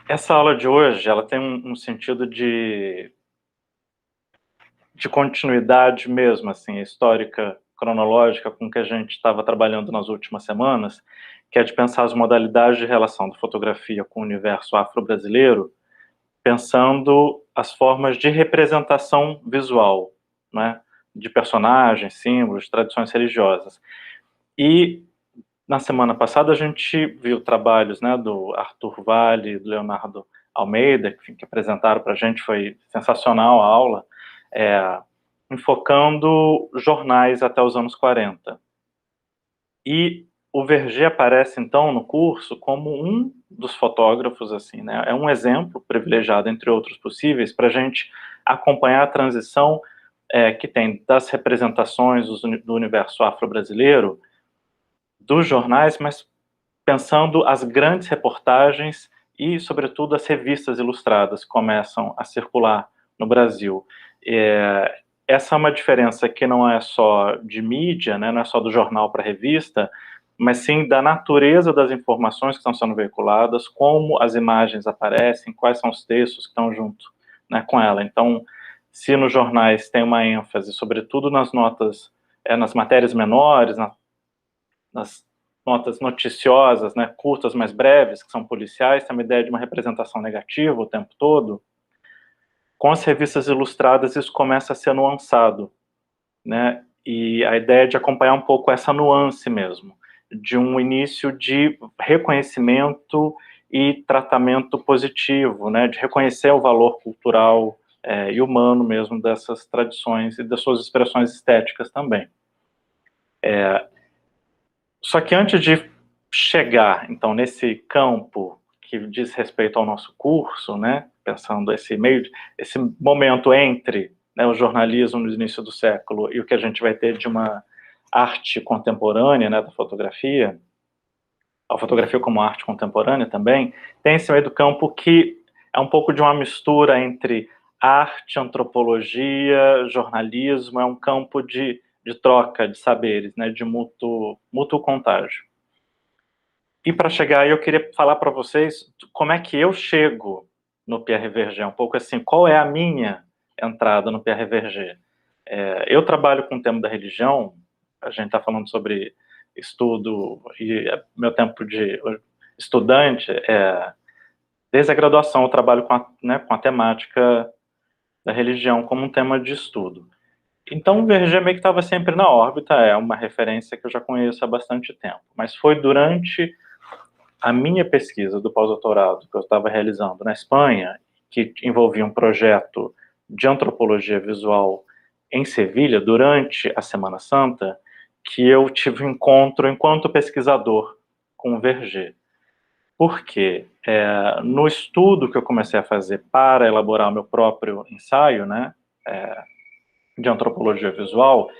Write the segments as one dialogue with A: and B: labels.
A: Essa aula de hoje, ela tem um sentido de continuidade mesmo, assim, histórica, cronológica, com o que a gente estava trabalhando nas últimas semanas, que é de pensar as modalidades de relação da fotografia com o universo afro-brasileiro, pensando as formas de representação visual, né, de personagens, símbolos, tradições religiosas. E na semana passada a gente viu trabalhos, né, do Arthur Vale, do Leonardo Almeida, que apresentaram para a gente, foi sensacional a aula, enfocando jornais até os anos 40. E o Verger aparece, então, no curso como um dos fotógrafos, assim, né, é um exemplo privilegiado, entre outros possíveis, para a gente acompanhar a transição que tem das representações do universo afro-brasileiro, dos jornais, mas pensando as grandes reportagens e, sobretudo, as revistas ilustradas que começam a circular no Brasil. Essa é uma diferença que não é só de mídia, né, não é só do jornal para a revista, mas sim da natureza das informações que estão sendo veiculadas, como as imagens aparecem, quais são os textos que estão junto, né, com ela. Então, se nos jornais tem uma ênfase, sobretudo nas notas, nas matérias menores, nas notas noticiosas, né, curtas, mais breves, que são policiais, tem uma ideia de uma representação negativa o tempo todo. Com as revistas ilustradas, isso começa a ser nuançado, né, e a ideia de acompanhar um pouco essa nuance mesmo, de um início de reconhecimento e tratamento positivo, né, de reconhecer o valor cultural e humano mesmo dessas tradições e das suas expressões estéticas também. Só que antes de chegar, então, nesse campo que diz respeito ao nosso curso, né, pensando esse momento entre, né, o jornalismo no início do século e o que a gente vai ter de uma arte contemporânea, né, da fotografia, a fotografia como arte contemporânea também, tem esse meio do campo que é um pouco de uma mistura entre arte, antropologia, jornalismo, é um campo de troca de saberes, né, de mútuo contágio. E para chegar aí, eu queria falar para vocês como é que eu chego no Pierre Verger, um pouco assim, qual é a minha entrada no Pierre Verger. Eu trabalho com o tema da religião, a gente está falando sobre estudo e meu tempo de estudante, desde a graduação eu trabalho com a temática da religião como um tema de estudo. Então o Verger meio que estava sempre na órbita, é uma referência que eu já conheço há bastante tempo, mas foi durante a minha pesquisa do pós-doutorado que eu estava realizando na Espanha, que envolvia um projeto de antropologia visual em Sevilha, durante a Semana Santa, que eu tive um encontro enquanto pesquisador com o Verger. Porque no estudo que eu comecei a fazer para elaborar o meu próprio ensaio, né, de antropologia visual,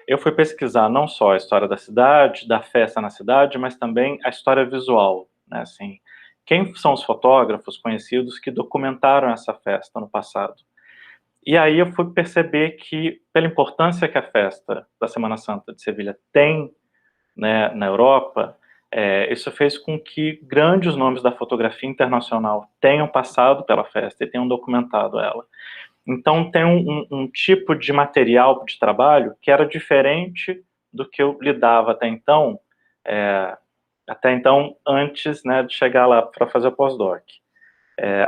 A: eu fui pesquisar não só a história da cidade, da festa na cidade, mas também a história visual, né, assim, quem são os fotógrafos conhecidos que documentaram essa festa no passado. E aí eu fui perceber que, pela importância que a festa da Semana Santa de Sevilha tem, né, na Europa, isso fez com que grandes nomes da fotografia internacional tenham passado pela festa e tenham documentado ela. Então tem um tipo de material de trabalho que era diferente do que eu lidava até então antes, né, de chegar lá para fazer o pós-doc.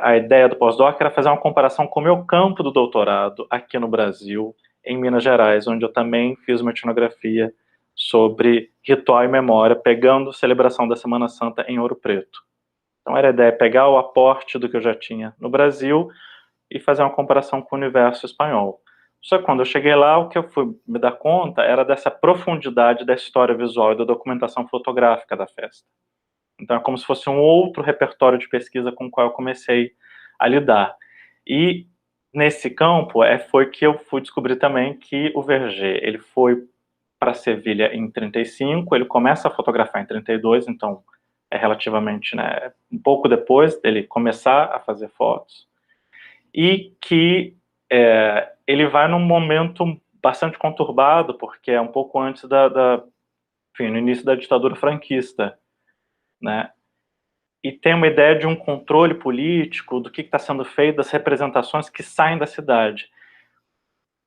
A: A ideia do pós-doc era fazer uma comparação com o meu campo do doutorado aqui no Brasil, em Minas Gerais, onde eu também fiz uma etnografia sobre ritual e memória, pegando a celebração da Semana Santa em Ouro Preto. Então era a ideia pegar o aporte do que eu já tinha no Brasil e fazer uma comparação com o universo espanhol. Só que quando eu cheguei lá, o que eu fui me dar conta era dessa profundidade da história visual e da documentação fotográfica da festa. Então é como se fosse um outro repertório de pesquisa com o qual eu comecei a lidar. E nesse campo foi que eu fui descobrir também que o Verger, ele foi para Sevilha em 35, ele começa a fotografar em 32, então é relativamente, né, um pouco depois dele começar a fazer fotos, e que ele vai num momento bastante conturbado, porque é um pouco antes enfim, no início da ditadura franquista, né? e tem uma ideia de um controle político do que está sendo feito, das representações que saem da cidade.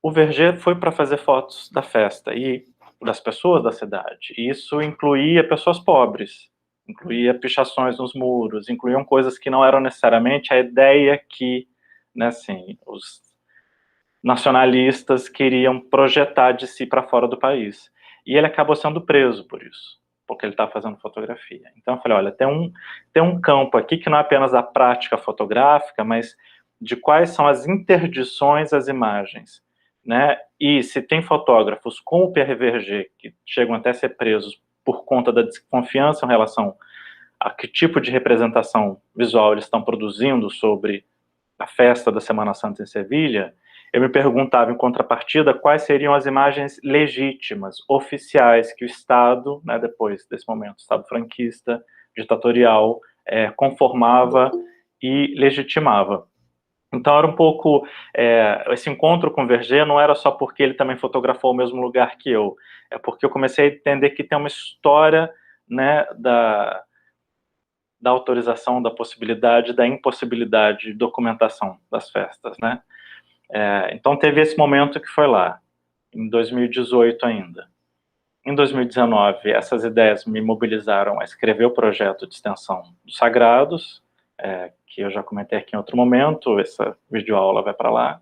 A: O Verger foi para fazer fotos da festa e das pessoas da cidade. E isso incluía pessoas pobres, incluía pichações nos muros, incluíam coisas que não eram necessariamente a ideia que, né, assim, os nacionalistas queriam projetar de si para fora do país. E ele acabou sendo preso por isso, porque ele estava fazendo fotografia. Então eu falei, olha, tem um campo aqui que não é apenas a prática fotográfica, mas de quais são as interdições às imagens, né? E se tem fotógrafos como o Pierre Verger, que chegam até a ser presos por conta da desconfiança em relação a que tipo de representação visual eles estão produzindo sobre a festa da Semana Santa em Sevilha, eu me perguntava, em contrapartida, quais seriam as imagens legítimas, oficiais, que o Estado, né, depois desse momento, Estado franquista, ditatorial, conformava e legitimava. Então era um pouco, esse encontro com o Verger não era só porque ele também fotografou o mesmo lugar que eu, é porque eu comecei a entender que tem uma história, né, da autorização, da possibilidade, da impossibilidade de documentação das festas, né? Então teve esse momento que foi lá, em 2018 ainda. Em 2019, essas ideias me mobilizaram a escrever o projeto de extensão dos Sagrados, que eu já comentei aqui em outro momento, essa videoaula vai para lá.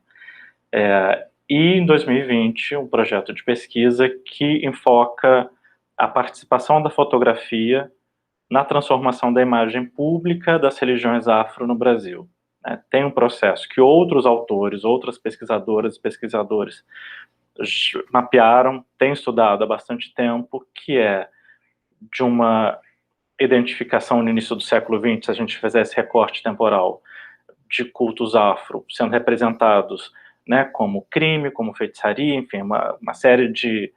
A: E em 2020, um projeto de pesquisa que enfoca a participação da fotografia na transformação da imagem pública das religiões afro no Brasil. Tem um processo que outros autores, outras pesquisadoras e pesquisadores mapearam, têm estudado há bastante tempo, que é de uma identificação no início do século XX, se a gente fizer esse recorte temporal, de cultos afro sendo representados, né, como crime, como feitiçaria, enfim, uma série de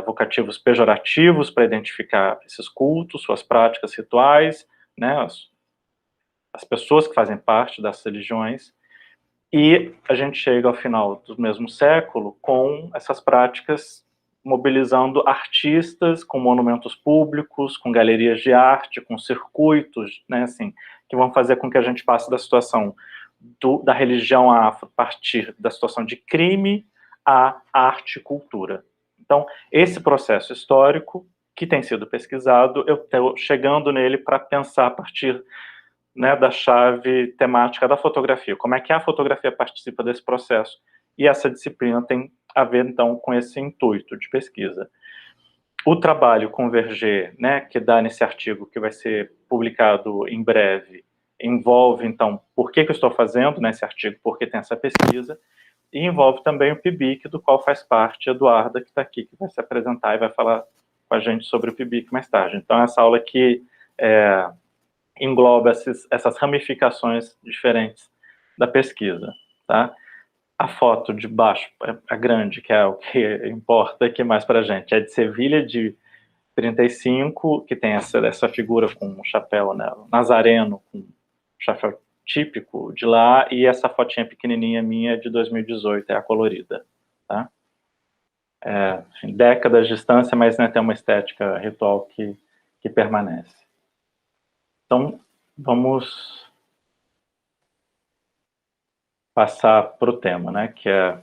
A: vocativos pejorativos para identificar esses cultos, suas práticas rituais, né, as pessoas que fazem parte das religiões, e a gente chega ao final do mesmo século com essas práticas mobilizando artistas com monumentos públicos, com galerias de arte, com circuitos, né, assim, que vão fazer com que a gente passe da situação da religião afro, a partir da situação de crime, à arte e cultura. Então, esse processo histórico, que tem sido pesquisado, eu estou chegando nele para pensar a partir, né, da chave temática da fotografia. Como é que a fotografia participa desse processo? E essa disciplina tem a ver, então, com esse intuito de pesquisa. O trabalho com Verger, né, que dá nesse artigo que vai ser publicado em breve, envolve, então, por que eu estou fazendo nesse artigo, porque tem essa pesquisa, e envolve também o PIBIC, do qual faz parte a Eduarda, que está aqui, que vai se apresentar e vai falar com a gente sobre o PIBIC mais tarde. Então, essa aula aqui engloba essas ramificações diferentes da pesquisa, tá? A foto de baixo, a grande, que é o que importa aqui mais para a gente, é de Sevilha, de 35, que tem essa figura com um chapéu, né, nazareno, com um chapéu típico de lá, e essa fotinha pequenininha minha é de 2018, é a colorida, tá? Enfim, décadas de distância, mas, né, tem uma estética ritual que permanece. Então, vamos passar para o tema, né, que é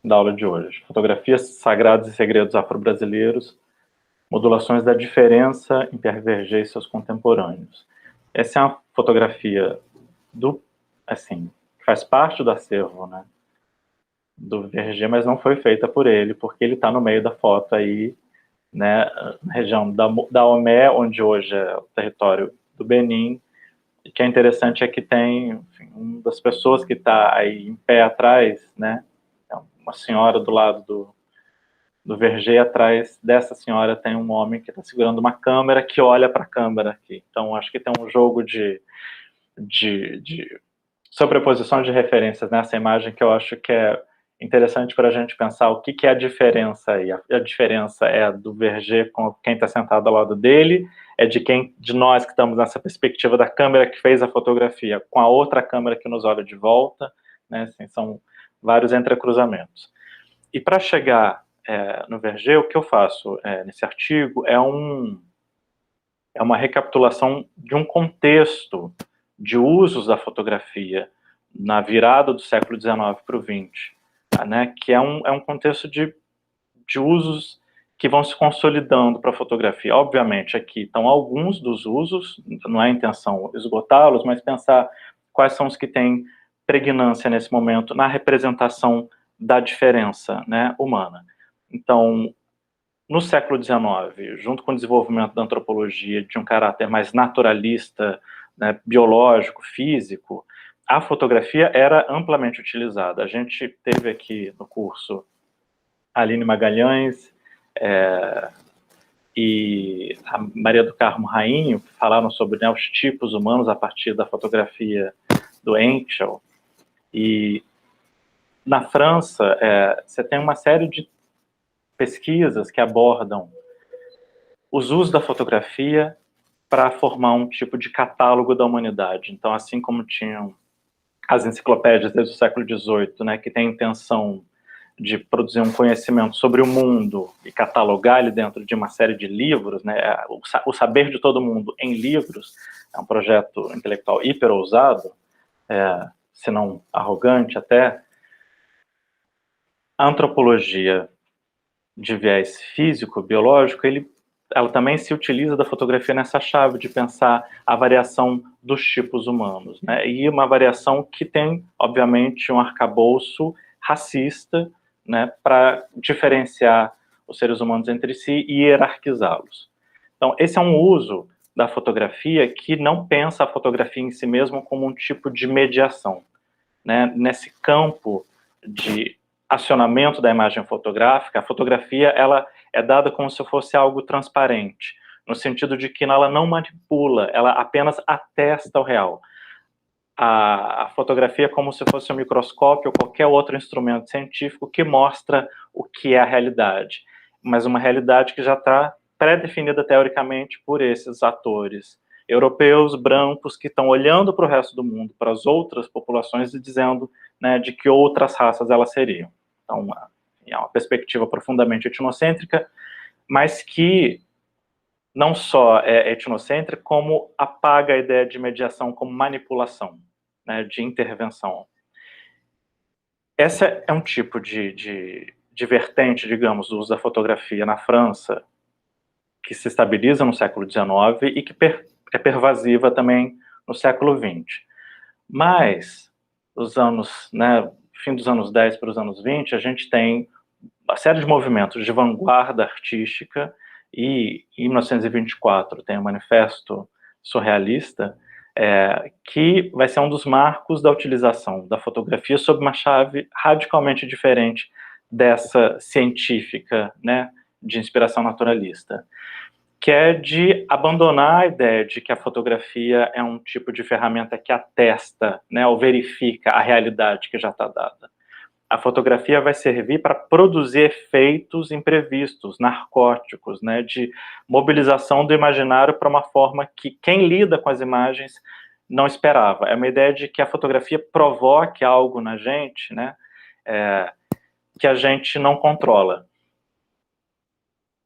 A: da aula de hoje. Fotografias sagrados e segredos afro-brasileiros, modulações da diferença em Pierre Verger e seus contemporâneos. Essa é uma fotografia que faz parte do acervo, né, do Verger, mas não foi feita por ele, porque ele está no meio da foto aí, né, na região da Omé, onde hoje é o território do Benin. E o que é interessante é que tem, enfim, uma das pessoas que está aí em pé atrás, né, é uma senhora do lado do Verger, atrás dessa senhora tem um homem que está segurando uma câmera que olha para a câmera aqui. Então, acho que tem um jogo de sobreposição de referências nessa imagem que eu acho que é interessante para a gente pensar o que é a diferença aí. A diferença é do Verger com quem está sentado ao lado dele, é de nós que estamos nessa perspectiva da câmera que fez a fotografia com a outra câmera que nos olha de volta, né? Assim, são vários entrecruzamentos. E para chegar no Verger, o que eu faço nesse artigo é é uma recapitulação de um contexto de usos da fotografia na virada do século XIX para o XX, né, que é um contexto de usos que vão se consolidando para a fotografia. Obviamente, aqui estão alguns dos usos, não é a intenção esgotá-los, mas pensar quais são os que têm pregnância nesse momento na representação da diferença, né, humana. Então, no século XIX, junto com o desenvolvimento da antropologia de um caráter mais naturalista, né, biológico, físico, a fotografia era amplamente utilizada. A gente teve aqui no curso Aline Magalhães e a Maria do Carmo Rainho, que falaram sobre, né, os tipos humanos a partir da fotografia do Henschel. E na França, você tem uma série de pesquisas que abordam os usos da fotografia para formar um tipo de catálogo da humanidade. Então, assim como tinham as enciclopédias desde o século XVIII, né, que tem a intenção de produzir um conhecimento sobre o mundo e catalogar ele dentro de uma série de livros, né, o saber de todo mundo em livros, é um projeto intelectual hiper ousado, se não arrogante até. A antropologia de viés físico, biológico, ela também se utiliza da fotografia nessa chave de pensar a variação dos tipos humanos, né? E uma variação que tem, obviamente, um arcabouço racista, né, para diferenciar os seres humanos entre si e hierarquizá-los. Então, esse é um uso da fotografia que não pensa a fotografia em si mesmo como um tipo de mediação, né? Nesse campo de acionamento da imagem fotográfica, a fotografia ela é dada como se fosse algo transparente, no sentido de que ela não manipula, ela apenas atesta o real. A fotografia é como se fosse um microscópio ou qualquer outro instrumento científico que mostra o que é a realidade, mas uma realidade que já está pré-definida teoricamente por esses atores europeus, brancos, que estão olhando para o resto do mundo, para as outras populações e dizendo, né, de que outras raças elas seriam. Então, é uma perspectiva profundamente etnocêntrica, mas que não só é etnocêntrica, como apaga a ideia de mediação como manipulação, né, de intervenção. Essa é um tipo de vertente, digamos, do uso da fotografia na França, que se estabiliza no século XIX e que é pervasiva também no século XX. Mas, os anos, né, fim dos anos 10 para os anos 20, a gente tem uma série de movimentos de vanguarda artística, e em 1924 tem o Manifesto Surrealista, que vai ser um dos marcos da utilização da fotografia sob uma chave radicalmente diferente dessa científica, né, de inspiração naturalista, que é de abandonar a ideia de que a fotografia é um tipo de ferramenta que atesta, né, ou verifica a realidade que já está dada. A fotografia vai servir para produzir efeitos imprevistos, narcóticos, né, de mobilização do imaginário para uma forma que quem lida com as imagens não esperava. É uma ideia de que a fotografia provoque algo na gente, né, que a gente não controla.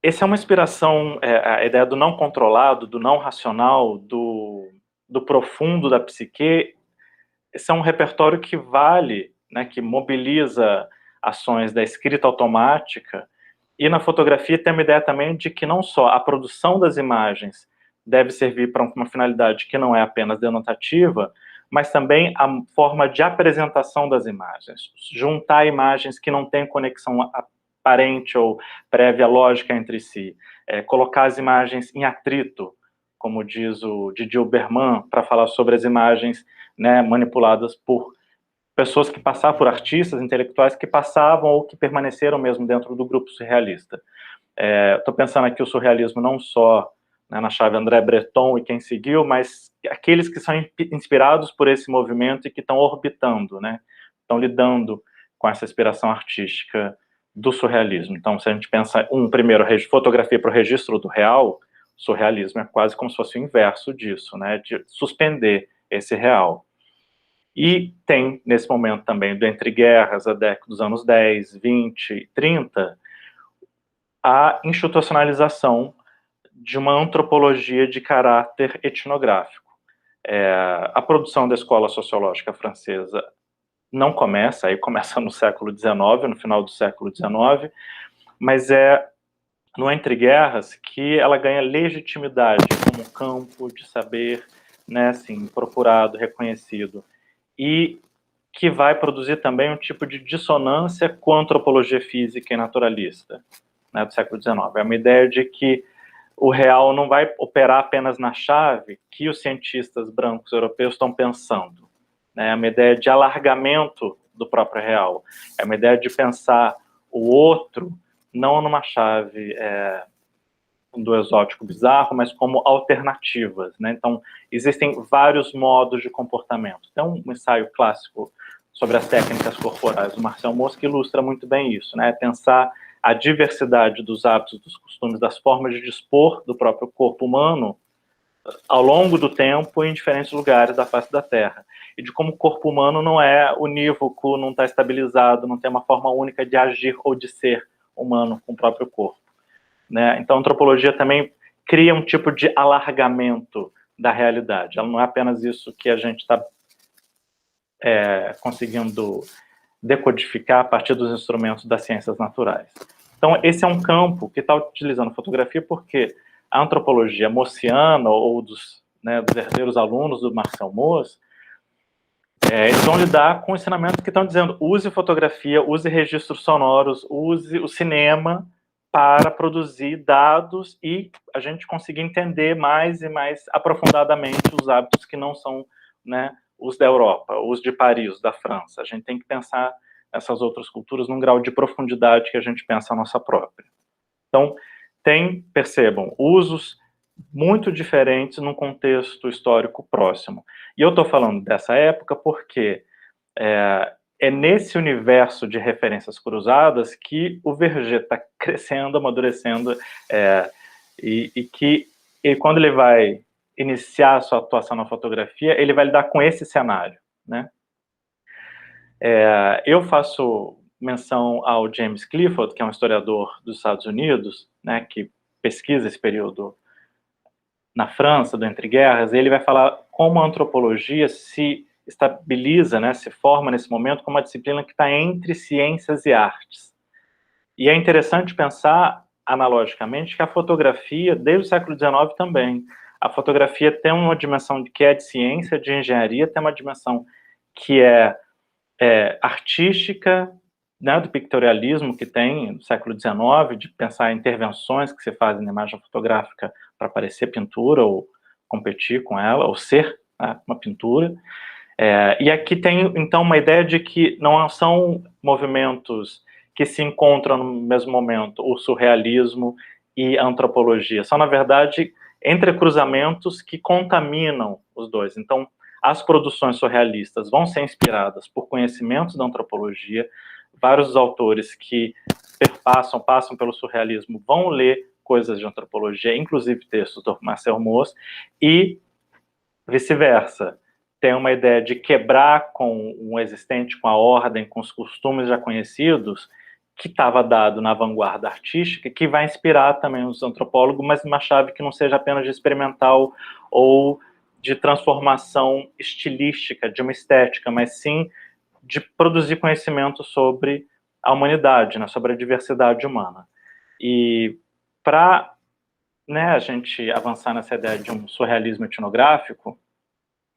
A: Essa é uma inspiração, a ideia do não controlado, do não racional, do profundo da psique. Esse é um repertório que vale, né, que mobiliza ações da escrita automática, e na fotografia tem uma ideia também de que não só a produção das imagens deve servir para uma finalidade que não é apenas denotativa, mas também a forma de apresentação das imagens, juntar imagens que não têm conexão aparente ou prévia lógica entre si, colocar as imagens em atrito, como diz o Didier Berman, para falar sobre as imagens, né, manipuladas por pessoas que passavam, por artistas intelectuais que passavam ou que permaneceram mesmo dentro do grupo surrealista. Estou pensando aqui o surrealismo não só, né, na chave André Breton e quem seguiu, mas aqueles que são inspirados por esse movimento e que estão orbitando, né, estão lidando com essa inspiração artística do surrealismo. Então, se a gente pensa, primeiro, fotografia para o registro do real, surrealismo é quase como se fosse o inverso disso, né, de suspender esse real. E tem, nesse momento também, do entre guerras, a década dos anos 10, 20, 30, a institucionalização de uma antropologia de caráter etnográfico. A produção da escola sociológica francesa não começa, aí começa no século XIX, no final do século XIX, mas é no Entre Guerras que ela ganha legitimidade como campo de saber, né, assim, procurado, reconhecido, e que vai produzir também um tipo de dissonância com a antropologia física e naturalista, né, do século XIX. É uma ideia de que o real não vai operar apenas na chave que os cientistas brancos europeus estão pensando. É uma ideia de alargamento do próprio real. É uma ideia de pensar o outro não numa chave do exótico bizarro, mas como alternativas, né? Então, existem vários modos de comportamento. Tem um ensaio clássico sobre as técnicas corporais do Marcel Mauss que ilustra muito bem isso, né? Pensar a diversidade dos hábitos, dos costumes, das formas de dispor do próprio corpo humano ao longo do tempo em diferentes lugares da face da Terra. E de como o corpo humano não é unívoco, não está estabilizado, não tem uma forma única de agir ou de ser humano com o próprio corpo, né? Então a antropologia também cria um tipo de alargamento da realidade. Ela não é apenas isso que a gente está conseguindo decodificar a partir dos instrumentos das ciências naturais. Então esse é um campo que está utilizando fotografia porque a antropologia maussiana ou dos herdeiros alunos do Marcel Mauss, eles vão lidar com ensinamentos que estão dizendo use fotografia, use registros sonoros, use o cinema para produzir dados e a gente conseguir entender mais e mais aprofundadamente os hábitos que não são, né, os da Europa, os de Paris, os da França. A gente tem que pensar essas outras culturas num grau de profundidade que a gente pensa a nossa própria. Então, percebam, usos muito diferentes num contexto histórico próximo. E eu estou falando dessa época porque é nesse universo de referências cruzadas que o Verger está crescendo, amadurecendo, e quando ele vai iniciar a sua atuação na fotografia, ele vai lidar com esse cenário, né? Eu faço menção ao James Clifford, que é um historiador dos Estados Unidos, né, que pesquisa esse período na França, do Entre Guerras. Ele vai falar como a antropologia se estabiliza, né, se forma nesse momento como uma disciplina que está entre ciências e artes. E é interessante pensar, analogicamente, que a fotografia, desde o século XIX também, a fotografia tem uma dimensão que é de ciência, de engenharia, tem uma dimensão que é artística, né, do pictorialismo que tem no século XIX, de pensar em intervenções que se fazem na imagem fotográfica para parecer pintura ou competir com ela, ou ser, né, uma pintura. E aqui tem, então, uma ideia de que não são movimentos que se encontram no mesmo momento, o surrealismo e a antropologia. São, na verdade, entrecruzamentos que contaminam os dois. Então, as produções surrealistas vão ser inspiradas por conhecimentos da antropologia. Vários dos autores que passam pelo surrealismo vão ler coisas de antropologia, inclusive textos do Marcel Mauss, e vice-versa. Tem uma ideia de quebrar com o existente, com a ordem, com os costumes já conhecidos, que estava dado na vanguarda artística, que vai inspirar também os antropólogos, mas uma chave que não seja apenas de experimental ou de transformação estilística, de uma estética, mas sim de produzir conhecimento sobre a humanidade, né, sobre a diversidade humana. E para, né, a gente avançar nessa ideia de um surrealismo etnográfico,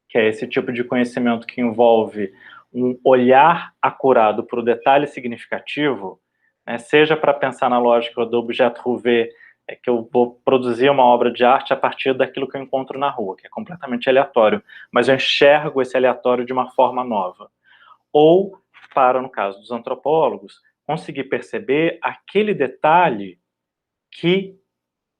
A: que é esse tipo de conhecimento que envolve um olhar acurado para o detalhe significativo, né, seja para pensar na lógica do objeto trouvé, que eu vou produzir uma obra de arte a partir daquilo que eu encontro na rua, que é completamente aleatório, mas eu enxergo esse aleatório de uma forma nova. Ou, para, no caso dos antropólogos, conseguir perceber aquele detalhe que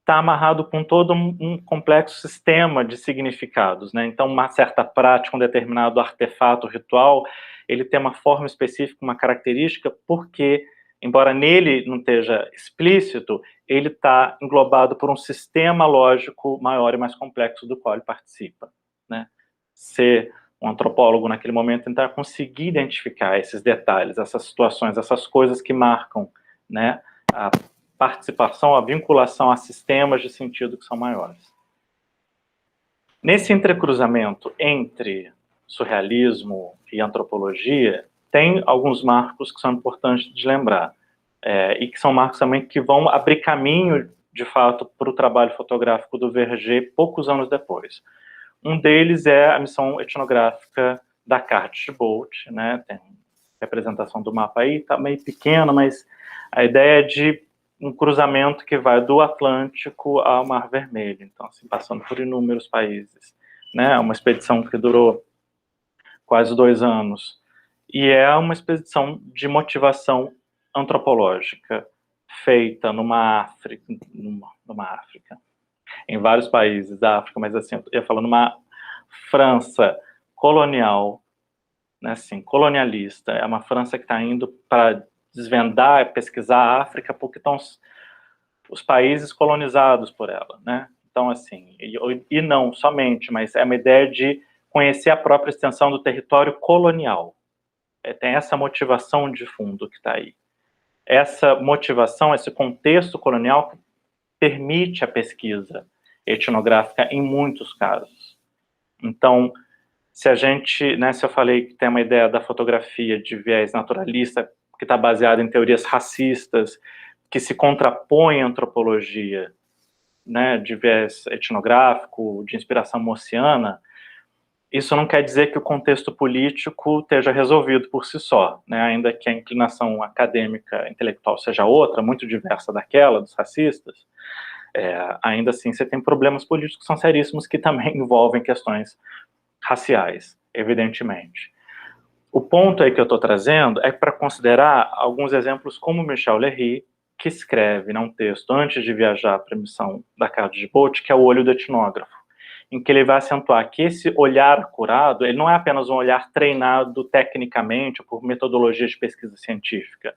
A: está amarrado com todo um complexo sistema de significados, né? Então, uma certa prática, um determinado artefato ritual, ele tem uma forma específica, uma característica, porque, embora nele não esteja explícito, ele está englobado por um sistema lógico maior e mais complexo do qual ele participa, né? Ser um antropólogo naquele momento, tentar conseguir identificar esses detalhes, essas situações, essas coisas que marcam, né, participação, a vinculação a sistemas de sentido que são maiores. Nesse entrecruzamento entre surrealismo e antropologia, tem alguns marcos que são importantes de lembrar, e que são marcos também que vão abrir caminho, de fato, para o trabalho fotográfico do Verger poucos anos depois. Um deles é a missão etnográfica da Carte de Bolt, né? Tem representação do mapa aí, está meio pequeno, mas a ideia é de um cruzamento que vai do Atlântico ao Mar Vermelho, então, assim, passando por inúmeros países, né? Uma expedição que durou quase 2 anos, e é uma expedição de motivação antropológica, feita numa África, em vários países da África, mas assim, eu ia falando numa França colonial, né, assim, colonialista, é uma França que está indo para desvendar, pesquisar a África, porque estão os países colonizados por ela, né? Então, assim, e não somente, mas é uma ideia de conhecer a própria extensão do território colonial. Tem essa motivação de fundo que está aí. Essa motivação, esse contexto colonial permite a pesquisa etnográfica em muitos casos. Então, se a gente, né, se eu falei que tem uma ideia da fotografia de viés naturalista, que está baseada em teorias racistas, que se contrapõe à antropologia, né, de viés etnográfico, de inspiração mossiana, isso não quer dizer que o contexto político esteja resolvido por si só, né, ainda que a inclinação acadêmica, intelectual seja outra, muito diversa daquela dos racistas, ainda assim você tem problemas políticos que são seríssimos, que também envolvem questões raciais, evidentemente. O ponto aí que eu estou trazendo é para considerar alguns exemplos como Michel Léry, que escreve num texto antes de viajar para a missão da Carte de Bolt, que é o olho do etnógrafo, em que ele vai acentuar que esse olhar curado, ele não é apenas um olhar treinado tecnicamente por metodologia de pesquisa científica,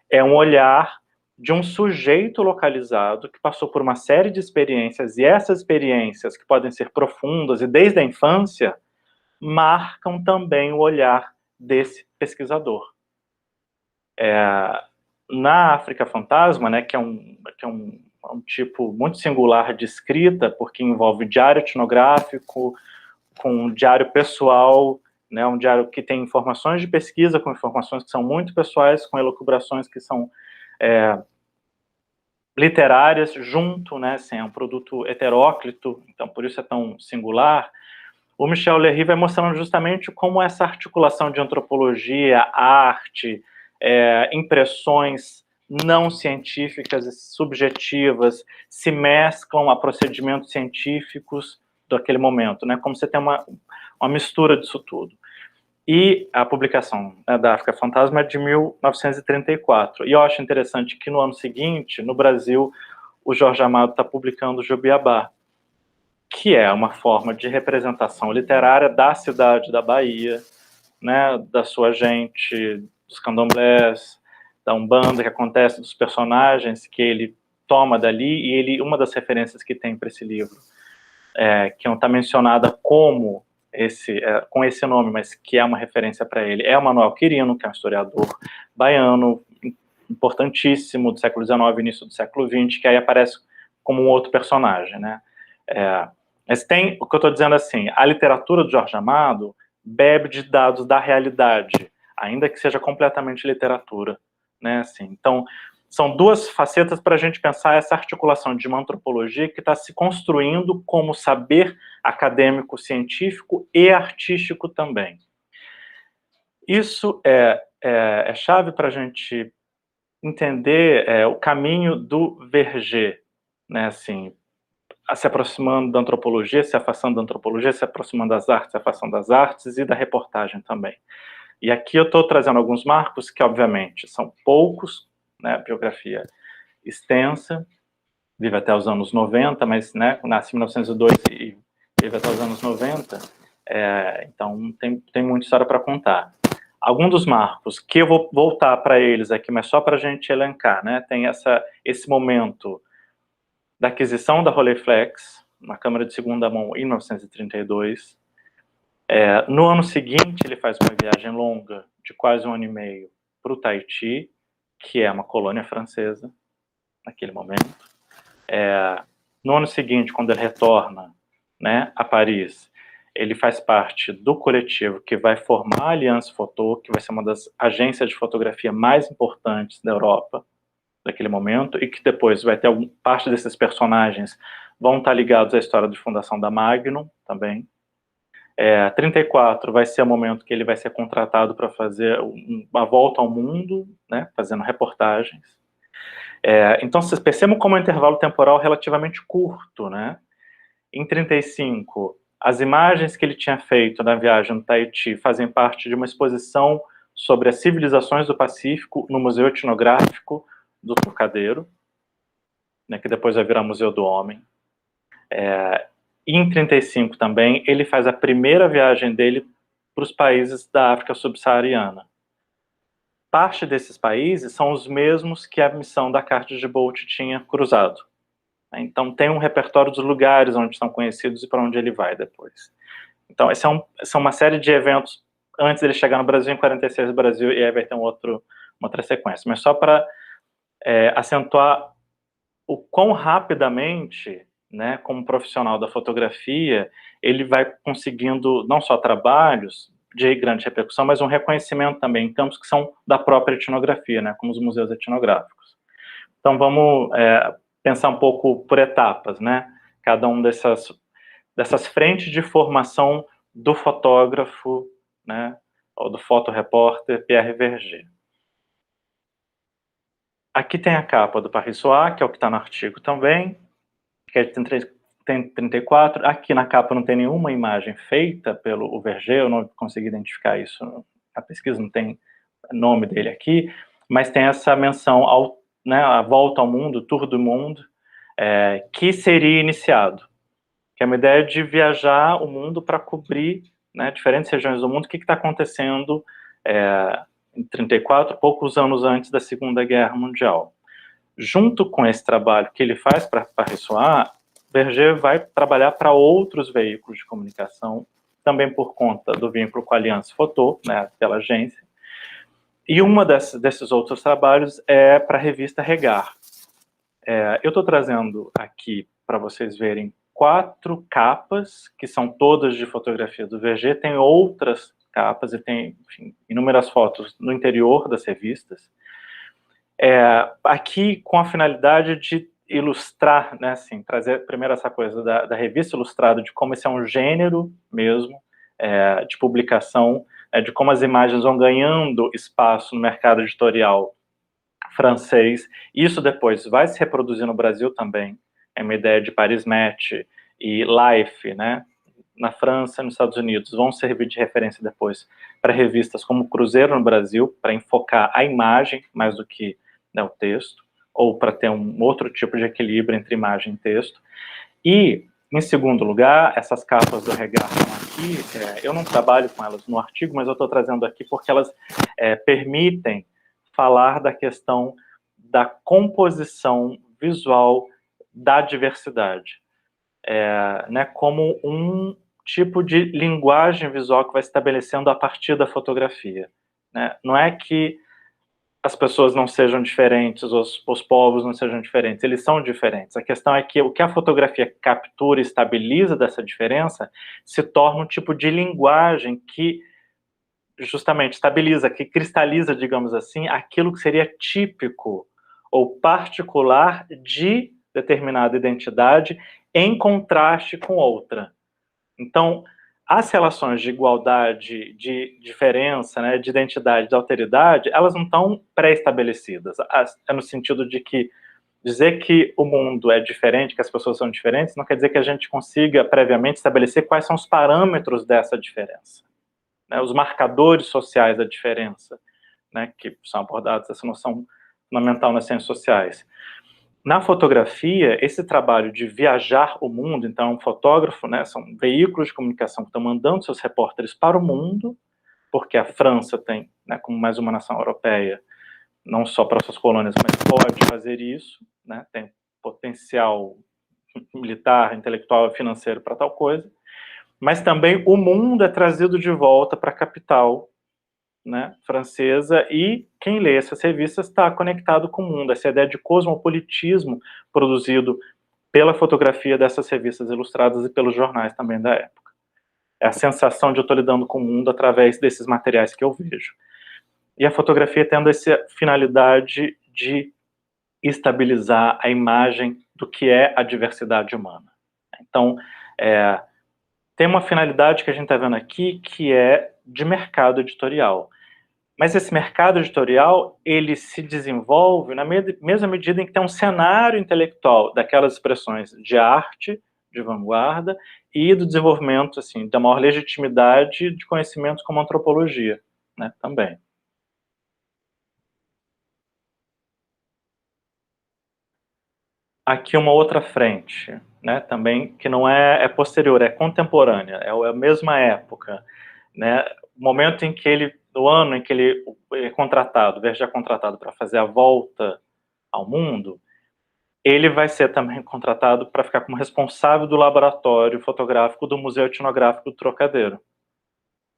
A: é um olhar de um sujeito localizado que passou por uma série de experiências, e essas experiências, que podem ser profundas e desde a infância, marcam também o olhar desse pesquisador. Na África Fantasma, né, que é um tipo muito singular de escrita, porque envolve diário etnográfico, com diário pessoal, né, um diário que tem informações de pesquisa, com informações que são muito pessoais, com elucubrações que são literárias junto, né, assim, é um produto heteróclito, então por isso é tão singular. O Michel Léry vai mostrando justamente como essa articulação de antropologia, arte, impressões não científicas e subjetivas se mesclam a procedimentos científicos daquele momento, né? Como você tem uma mistura disso tudo. E a publicação, né, da África Fantasma é de 1934. E eu acho interessante que no ano seguinte, no Brasil, o Jorge Amado está publicando Jubiabá, que é uma forma de representação literária da cidade da Bahia, né, da sua gente, dos candomblés, da Umbanda, que acontece, dos personagens que ele toma dali, e ele, uma das referências que tem para esse livro, que não está mencionada como com esse nome, mas que é uma referência para ele, é o Manuel Quirino, que é um historiador baiano, importantíssimo, do século XIX, início do século XX, que aí aparece como um outro personagem, né? Mas tem, o que eu estou dizendo assim, a literatura do Jorge Amado bebe de dados da realidade, ainda que seja completamente literatura, né, assim. Então, são duas facetas para a gente pensar essa articulação de uma antropologia que está se construindo como saber acadêmico, científico e artístico também. Isso é chave para a gente entender o caminho do Verger, né, assim, se aproximando da antropologia, se afastando da antropologia, se aproximando das artes, se afastando das artes e da reportagem também. E aqui eu estou trazendo alguns marcos que, obviamente, são poucos, né, biografia extensa, vive até os anos 90, mas, né, nasce em 1902 e vive até os anos 90, então tem muita história para contar. Alguns dos marcos, que eu vou voltar para eles aqui, mas só para a gente elencar, né, tem esse momento da aquisição da Rolleiflex, uma câmera de segunda mão, em 1932. No ano seguinte, ele faz uma viagem longa, de quase 1 ano e meio, para o Tahiti, que é uma colônia francesa. naquele momento. No ano seguinte, quando ele retorna, né, a Paris, ele faz parte do coletivo que vai formar a Aliança Photo, que vai ser uma das agências de fotografia mais importantes da Europa daquele momento, e que depois vai ter parte desses personagens vão estar ligados à história de fundação da Magnum também. 34 vai ser o momento que ele vai ser contratado para fazer uma volta ao mundo, né, fazendo reportagens. Então, vocês percebam como é um intervalo temporal relativamente curto, né? Em 35, as imagens que ele tinha feito na viagem no Tahiti fazem parte de uma exposição sobre as civilizações do Pacífico no Museu Etnográfico do Trocadeiro, né, que depois vai virar Museu do Homem. E em 35 também, ele faz a primeira viagem dele para os países da África subsaariana. Parte desses países são os mesmos que a missão da Carta de Bolt tinha cruzado. Então tem um repertório dos lugares onde estão conhecidos e para onde ele vai depois. Então são uma série de eventos antes dele chegar no Brasil, em 46 no Brasil, e aí vai ter uma outra sequência. Mas só para acentuar o quão rapidamente, né, como profissional da fotografia, ele vai conseguindo não só trabalhos de grande repercussão, mas um reconhecimento também em campos que são da própria etnografia, né, como os museus etnográficos. Então vamos pensar um pouco por etapas, né, cada um dessas frentes de formação do fotógrafo, né, ou do fotorepórter Pierre Verger. Aqui tem a capa do Paris-Soir, que é o que está no artigo também, que é de 34. Aqui na capa não tem nenhuma imagem feita pelo Verger, eu não consegui identificar isso na pesquisa, não tem nome dele aqui, mas tem essa menção a volta ao mundo, o Tour do Mundo, que seria iniciado, que é uma ideia de viajar o mundo para cobrir, né, diferentes regiões do mundo, o que está acontecendo em 34, poucos anos antes da Segunda Guerra Mundial. Junto com esse trabalho que ele faz para Paris-Soir, Verger vai trabalhar para outros veículos de comunicação, também por conta do vínculo com a Aliança Photo, né, pela agência. E uma desses outros trabalhos é para a revista Regard. Eu estou trazendo aqui para vocês verem 4 capas, que são todas de fotografia do Verger, tem outras capas e tem, enfim, inúmeras fotos no interior das revistas. Aqui com a finalidade de ilustrar, né, assim, trazer primeiro essa coisa da revista ilustrada, de como esse é um gênero mesmo, de publicação, de como as imagens vão ganhando espaço no mercado editorial francês. Isso depois vai se reproduzir no Brasil também, é uma ideia de Paris Match e Life, né, na França e nos Estados Unidos, vão servir de referência depois para revistas como Cruzeiro no Brasil, para enfocar a imagem mais do que, né, o texto, ou para ter um outro tipo de equilíbrio entre imagem e texto. E, em segundo lugar, essas capas do Regard estão aqui, eu não trabalho com elas no artigo, mas eu estou trazendo aqui porque elas permitem falar da questão da composição visual da diversidade, né, como um tipo de linguagem visual que vai estabelecendo a partir da fotografia, né? Não é que as pessoas não sejam diferentes, os povos não sejam diferentes, eles são diferentes. A questão é que o que a fotografia captura e estabiliza dessa diferença se torna um tipo de linguagem que justamente estabiliza, que cristaliza, digamos assim, aquilo que seria típico ou particular de determinada identidade em contraste com outra. Então, as relações de igualdade, de diferença, né, de identidade, de alteridade, elas não estão pré-estabelecidas. É no sentido de que dizer que o mundo é diferente, que as pessoas são diferentes, não quer dizer que a gente consiga previamente estabelecer quais são os parâmetros dessa diferença, né, os marcadores sociais da diferença, né, que são abordados, essa noção fundamental nas ciências sociais. Na fotografia, esse trabalho de viajar o mundo, então um fotógrafo, né, são veículos de comunicação que estão mandando seus repórteres para o mundo, porque a França tem, né, como mais uma nação europeia, não só para suas colônias, mas pode fazer isso, né, tem potencial militar, intelectual e financeiro para tal coisa, mas também o mundo é trazido de volta para a capital, né, francesa, e quem lê essas revistas está conectado com o mundo. Essa ideia de cosmopolitismo produzido pela fotografia dessas revistas ilustradas e pelos jornais também da época. É a sensação de eu estou lidando com o mundo através desses materiais que eu vejo. E a fotografia tendo essa finalidade de estabilizar a imagem do que é a diversidade humana. Então, tem uma finalidade que a gente está vendo aqui, que é de mercado editorial. Mas esse mercado editorial, ele se desenvolve na mesma medida em que tem um cenário intelectual daquelas expressões de arte, de vanguarda, e do desenvolvimento, assim, da maior legitimidade de conhecimentos como antropologia, né, também. Aqui uma outra frente, né, também, que não é posterior, é contemporânea, é a mesma época, né, o momento em que ele, no ano em que ele é contratado, o Verger é contratado para fazer a volta ao mundo, ele vai ser também contratado para ficar como responsável do laboratório fotográfico do Museu Etnográfico do Trocadeiro.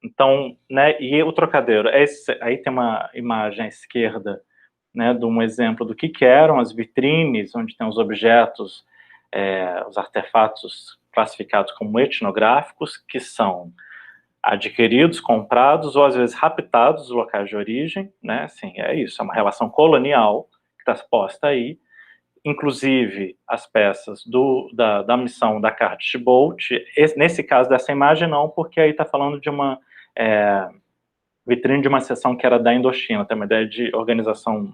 A: Então, né, e o Trocadeiro, aí tem uma imagem à esquerda, né, de um exemplo do que eram as vitrines, onde tem os objetos, os artefatos classificados como etnográficos, que são adquiridos, comprados ou às vezes raptados dos locais de origem, né, assim, é isso, é uma relação colonial que está posta aí, inclusive as peças da missão da Cardiff Bolt, nesse caso dessa imagem não, porque aí está falando de uma vitrine de uma seção que era da Indochina, tem uma ideia de organização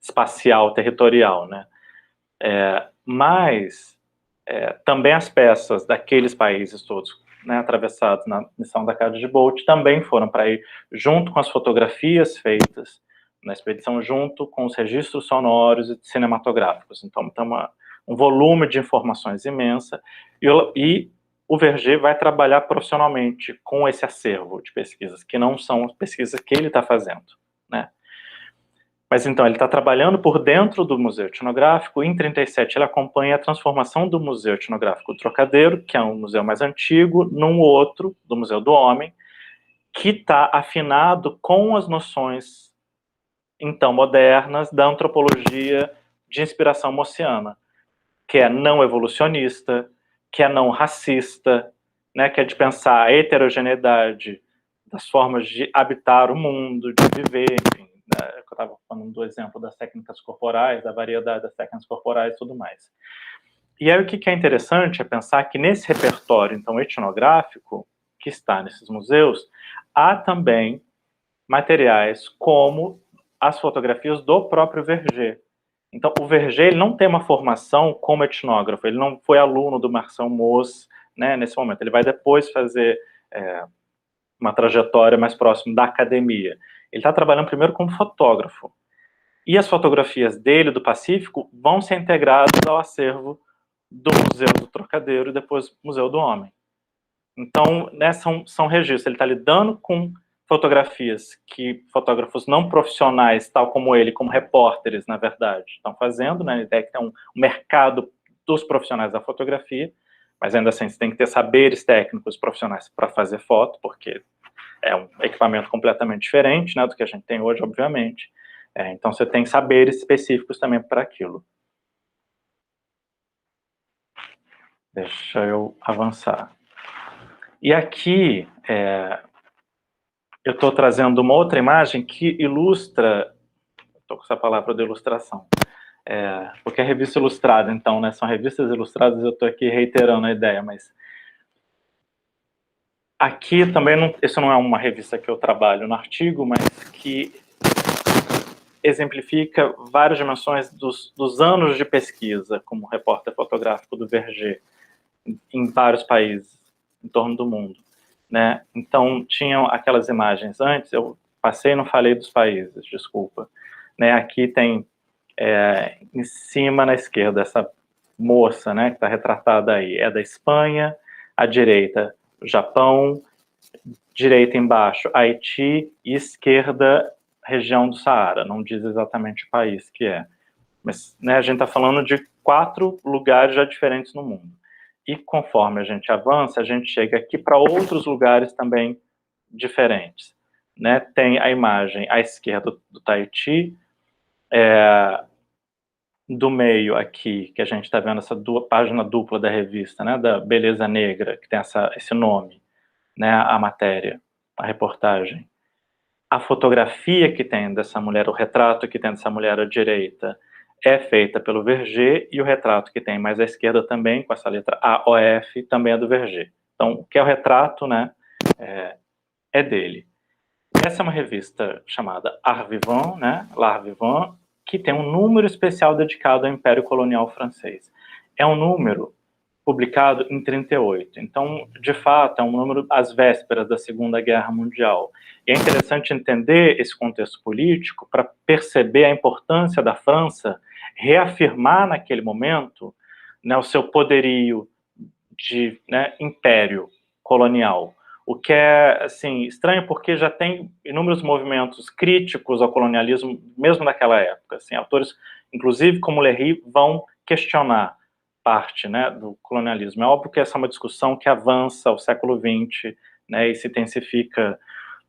A: espacial, territorial, né? Mas também as peças daqueles países todos, né, atravessados na missão da Cardiff Bolt, também foram para ir junto com as fotografias feitas na expedição, junto com os registros sonoros e cinematográficos. Então, tem um volume de informações imensa, e o Verger vai trabalhar profissionalmente com esse acervo de pesquisas, que não são as pesquisas que ele está fazendo, né? Mas então, ele está trabalhando por dentro do Museu Etnográfico. Em 1937, ele acompanha a transformação do Museu Etnográfico do Trocadeiro, que é um museu mais antigo, num outro, do Museu do Homem, que está afinado com as noções, então, modernas da antropologia de inspiração mossiana, que é não evolucionista, que é não racista, né, que é de pensar a heterogeneidade das formas de habitar o mundo, de viver, enfim, né, eu estava falando do exemplo das técnicas corporais, da variedade das técnicas corporais e tudo mais. E aí o que é interessante é pensar que nesse repertório, então, etnográfico, que está nesses museus, há também materiais como as fotografias do próprio Verger. Então, o Verger ele não tem uma formação como etnógrafo, ele não foi aluno do Marcel Mauss, né, nesse momento. Ele vai depois fazer uma trajetória mais próxima da academia. Ele está trabalhando primeiro como fotógrafo. E as fotografias dele, do Pacífico, vão ser integradas ao acervo do Museu do Trocadeiro e depois Museu do Homem. Então, né, são registros. Ele está lidando com fotografias que fotógrafos não profissionais, tal como ele, como repórteres, na verdade, estão fazendo, né? A ideia é que tem um mercado dos profissionais da fotografia, mas ainda assim você tem que ter saberes técnicos profissionais para fazer foto, porque é um equipamento completamente diferente, né, do que a gente tem hoje, obviamente. Então você tem saberes específicos também para aquilo. Deixa eu avançar. E aqui eu estou trazendo uma outra imagem que ilustra, estou com essa palavra de ilustração, porque é revista ilustrada, então, né, são revistas ilustradas, eu estou aqui reiterando a ideia, mas aqui também, isso não é uma revista que eu trabalho no artigo, mas que exemplifica várias dimensões dos anos de pesquisa como repórter fotográfico do Verger em vários países em torno do mundo, né? Então, tinham aquelas imagens antes, eu passei e não falei dos países, desculpa. Né? Aqui tem, em cima, na esquerda, essa moça, né, que está retratada aí, é da Espanha, à direita, Japão, direita embaixo, Haiti, e esquerda, região do Saara, não diz exatamente o país que é. Mas, né, a gente está falando de 4 lugares já diferentes no mundo. E conforme a gente avança, a gente chega aqui para outros lugares também diferentes. né, tem a imagem à esquerda do Tahiti, do meio aqui, que a gente está vendo essa página dupla da revista, né, da Beleza Negra, que tem esse nome, né, a matéria, a reportagem. A fotografia que tem dessa mulher, o retrato que tem dessa mulher à direita, é feita pelo Verger, e o retrato que tem mais à esquerda também, com essa letra AOF, também é do Verger. Então, o que é o retrato, né, é dele. Essa é uma revista chamada Art Vivant, né, L'Art Vivant, que tem um número especial dedicado ao Império Colonial Francês. É um número publicado em 38. Então, de fato, é um número às vésperas da Segunda Guerra Mundial. E é interessante entender esse contexto político para perceber a importância da França reafirmar naquele momento, né, o seu poderio de, né, império colonial. O que é, assim, estranho porque já tem inúmeros movimentos críticos ao colonialismo, mesmo naquela época. Assim, autores, inclusive como Léry, vão questionar parte, né, do colonialismo. É óbvio que essa é uma discussão que avança ao século XX, né, e se intensifica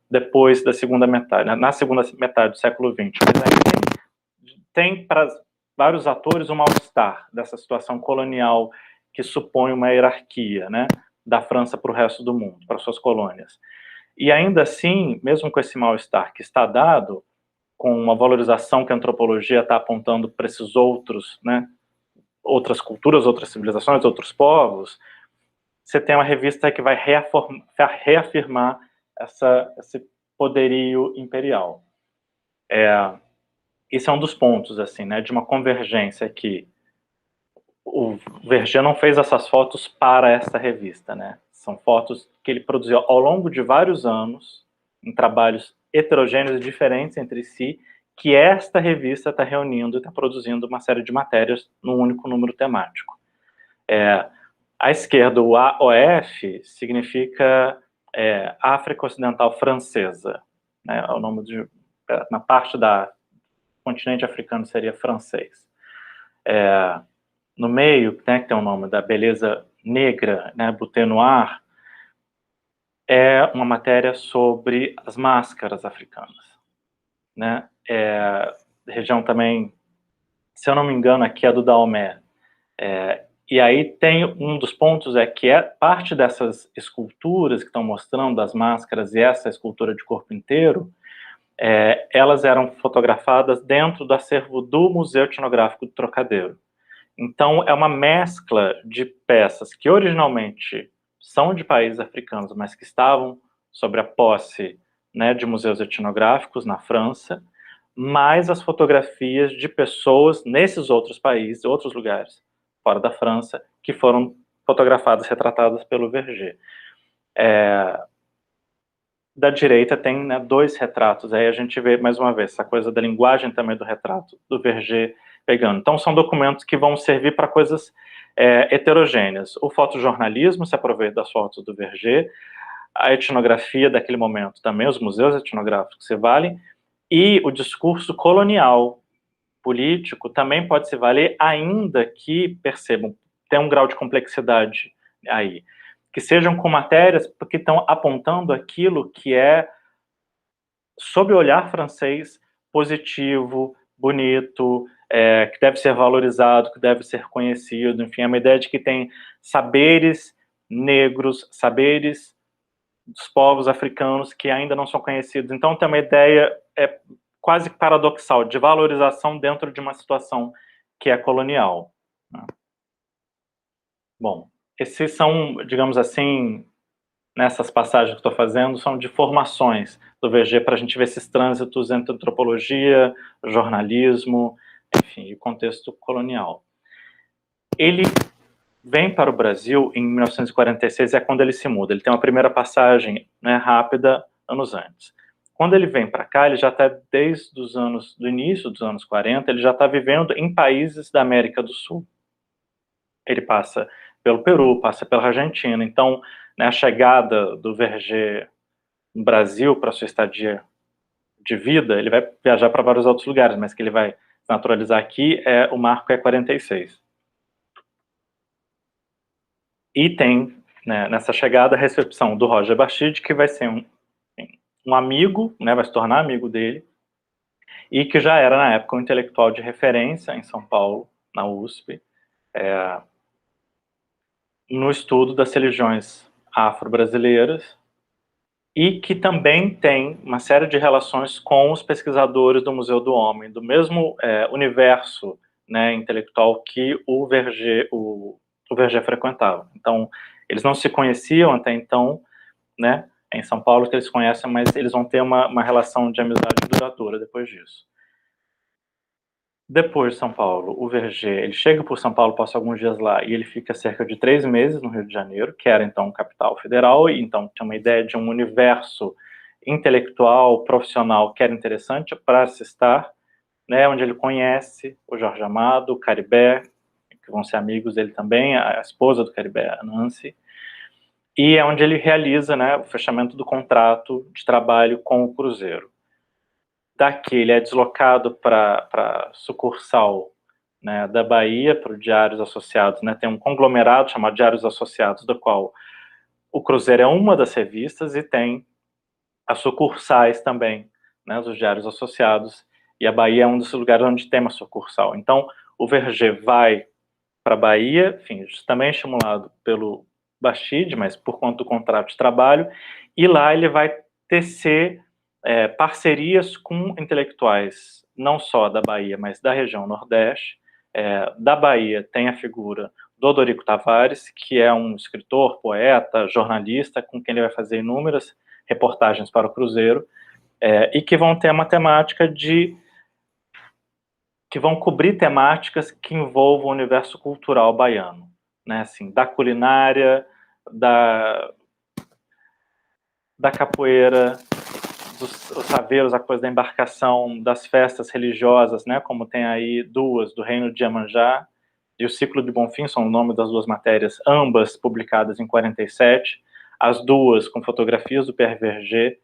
A: depois da segunda metade, na segunda metade do século XX. Mas aí tem para vários atores um mal-estar dessa situação colonial que supõe uma hierarquia, né, da França para o resto do mundo, para suas colônias. E ainda assim, mesmo com esse mal-estar que está dado, com uma valorização que a antropologia está apontando para esses outros, né, outras culturas, outras civilizações, outros povos, você tem uma revista que vai reafirmar esse poderio imperial. Esse é um dos pontos, assim, né, de uma convergência aqui. O Verger não fez essas fotos para essa revista, né? São fotos que ele produziu ao longo de vários anos, em trabalhos heterogêneos e diferentes entre si, que esta revista está reunindo e está produzindo uma série de matérias num único número temático. À esquerda, o AOF significa África Ocidental Francesa, né? É o nome na parte da continente africano seria francês. No meio, né, que tem o nome da Beleza Negra, né, Beauté Noire, é uma matéria sobre as máscaras africanas, né? Região também, se eu não me engano, aqui é do Daomé. E aí tem um dos pontos que parte dessas esculturas que estão mostrando as máscaras e essa escultura de corpo inteiro, elas eram fotografadas dentro do acervo do Museu Etnográfico do Trocadeiro. Então, é uma mescla de peças que originalmente são de países africanos, mas que estavam sob a posse, né, de museus etnográficos na França, mais as fotografias de pessoas nesses outros países, outros lugares, fora da França, que foram fotografadas, retratadas pelo Verger. Da direita tem, né, dois retratos, aí a gente vê mais uma vez essa coisa da linguagem também do retrato do Verger pegando. Então são documentos que vão servir para coisas heterogêneas. O fotojornalismo se aproveita das fotos do Verger, a etnografia daquele momento também, os museus etnográficos se valem, e o discurso colonial político também pode se valer, ainda que, percebam, tem um grau de complexidade aí, que sejam com matérias que estão apontando aquilo que é, sob o olhar francês, positivo, bonito, que deve ser valorizado, que deve ser conhecido, enfim, é uma ideia de que tem saberes negros, saberes dos povos africanos que ainda não são conhecidos. Então tem uma ideia quase paradoxal de valorização dentro de uma situação que é colonial, né? Bom, esses são, digamos assim, nessas passagens que estou fazendo, são de formações do Verger para a gente ver esses trânsitos entre antropologia, jornalismo, enfim, e contexto colonial. Ele vem para o Brasil em 1946, é quando ele se muda. Ele tem uma primeira passagem, né, rápida, anos antes. Quando ele vem para cá, ele já está desde do início dos anos 40, ele já está vivendo em países da América do Sul. Ele passa pelo Peru, passa pela Argentina. Então, né, a chegada do Verger no Brasil para sua estadia de vida, ele vai viajar para vários outros lugares, mas que ele vai se naturalizar aqui, o marco é 46. E tem, né, nessa chegada, a recepção do Roger Bastide, que vai ser um amigo, né, vai se tornar amigo dele, e que já era, na época, um intelectual de referência em São Paulo, na USP, no estudo das religiões afro-brasileiras, e que também tem uma série de relações com os pesquisadores do Museu do Homem, do mesmo universo, né, intelectual que o Verger frequentava. Então, eles não se conheciam até então, né, em São Paulo que eles conhecem, mas eles vão ter uma relação de amizade duradoura depois disso. Depois de São Paulo, o Verger, ele chega por São Paulo, passa alguns dias lá, e ele fica cerca de 3 meses no Rio de Janeiro, que era então capital federal, e então tinha uma ideia de um universo intelectual, profissional, que era interessante para se estar, né, onde ele conhece o Jorge Amado, o Caribé, que vão ser amigos dele também, a esposa do Caribé, a Nancy, e é onde ele realiza, né, o fechamento do contrato de trabalho com o Cruzeiro. Daqui ele é deslocado para sucursal, né, da Bahia, para o Diários Associados, né, tem um conglomerado chamado Diários Associados, do qual o Cruzeiro é uma das revistas e tem as sucursais também, né, dos Diários Associados, e a Bahia é um dos lugares onde tem uma sucursal. Então, o Verger vai para a Bahia, enfim, também estimulado pelo Bastide, mas por conta do contrato de trabalho, e lá ele vai tecer parcerias com intelectuais, não só da Bahia, mas da região Nordeste. Da Bahia tem a figura do Odorico Tavares, que é um escritor, poeta, jornalista, com quem ele vai fazer inúmeras reportagens para o Cruzeiro, e que vão ter uma temática que vão cobrir temáticas que envolvam o universo cultural baiano, né, assim, da culinária, da capoeira, dos saveiros, a coisa da embarcação, das festas religiosas, né, como tem aí duas, do Reino de Iemanjá e o Ciclo de Bonfim, são o nome das duas matérias, ambas publicadas em 47, as duas com fotografias do Pierre Verger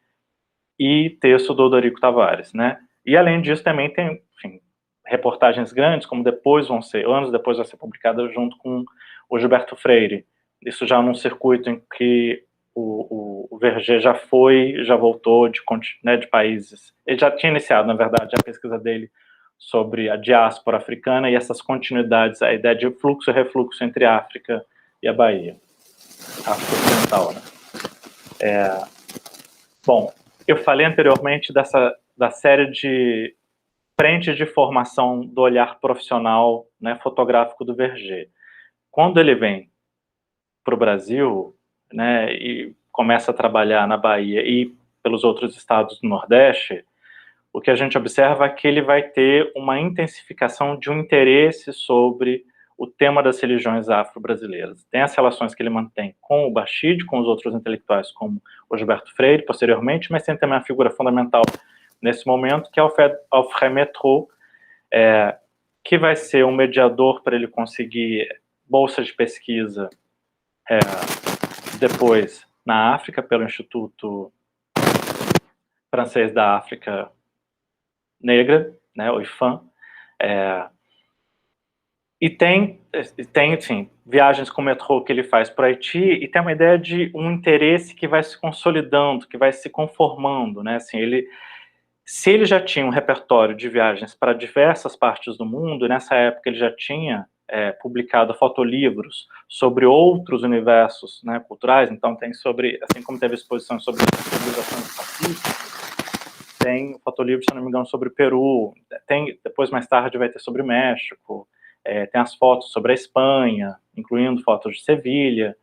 A: e texto do Odorico Tavares, né, e além disso também tem, enfim, reportagens grandes, como depois vão ser, anos depois vai ser publicada junto com o Gilberto Freire, isso já num circuito em que o Verger já foi, já voltou de países. Ele já tinha iniciado, na verdade, a pesquisa dele sobre a diáspora africana e essas continuidades, a ideia de fluxo e refluxo entre a África e a Bahia, África Ocidental, né? Bom, eu falei anteriormente da série de frentes de formação do olhar profissional, né, fotográfico do Verger. Quando ele vem para o Brasil, né, e começa a trabalhar na Bahia e pelos outros estados do Nordeste, o que a gente observa é que ele vai ter uma intensificação de um interesse sobre o tema das religiões afro-brasileiras. Tem as relações que ele mantém com o Bastide, com os outros intelectuais, como o Gilberto Freire, posteriormente, mas tem também uma figura fundamental nesse momento, que é o Alfred Métraux, que vai ser um mediador para ele conseguir bolsa de pesquisa depois na África, pelo Instituto Francês da África Negra, né, o IFAM, e tem, enfim, viagens com o metrô que ele faz para o Haiti, e tem uma ideia de um interesse que vai se consolidando, que vai se conformando, né, assim, se ele já tinha um repertório de viagens para diversas partes do mundo, e nessa época ele já tinha publicado fotolivros sobre outros universos, né, culturais, então tem sobre, assim como teve exposições sobre civilizações do Pacífico, tem fotolivros, se não me engano, sobre o Peru, tem, depois mais tarde vai ter sobre o México, tem as fotos sobre a Espanha, incluindo fotos de Sevilha.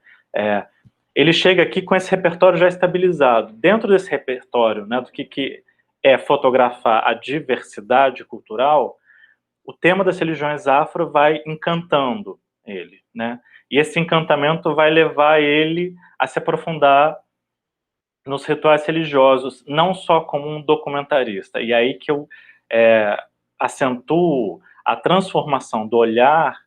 A: Ele chega aqui com esse repertório já estabilizado. Dentro desse repertório, né, do que é fotografar a diversidade cultural, o tema das religiões afro vai encantando ele, né? E esse encantamento vai levar ele a se aprofundar nos rituais religiosos, não só como um documentarista. E aí que eu acentuo a transformação do olhar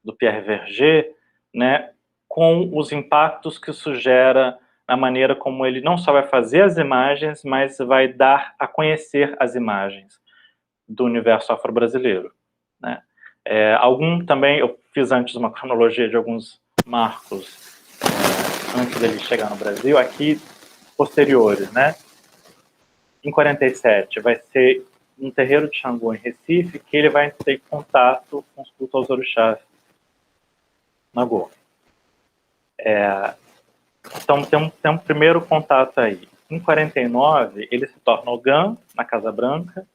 A: do Pierre Verger, né, com os impactos que isso gera na maneira como ele não só vai fazer as imagens, mas vai dar a conhecer as imagens do universo afro-brasileiro, né. Também, eu fiz antes uma cronologia de alguns marcos antes dele chegar no Brasil, aqui posteriores, né. Em 47, vai ser um terreiro de Xangô em Recife, que ele vai ter contato com os cultos aos orixás Nagô. Então tem um primeiro contato aí. Em 49, ele se torna Ogã, na Casa Branca,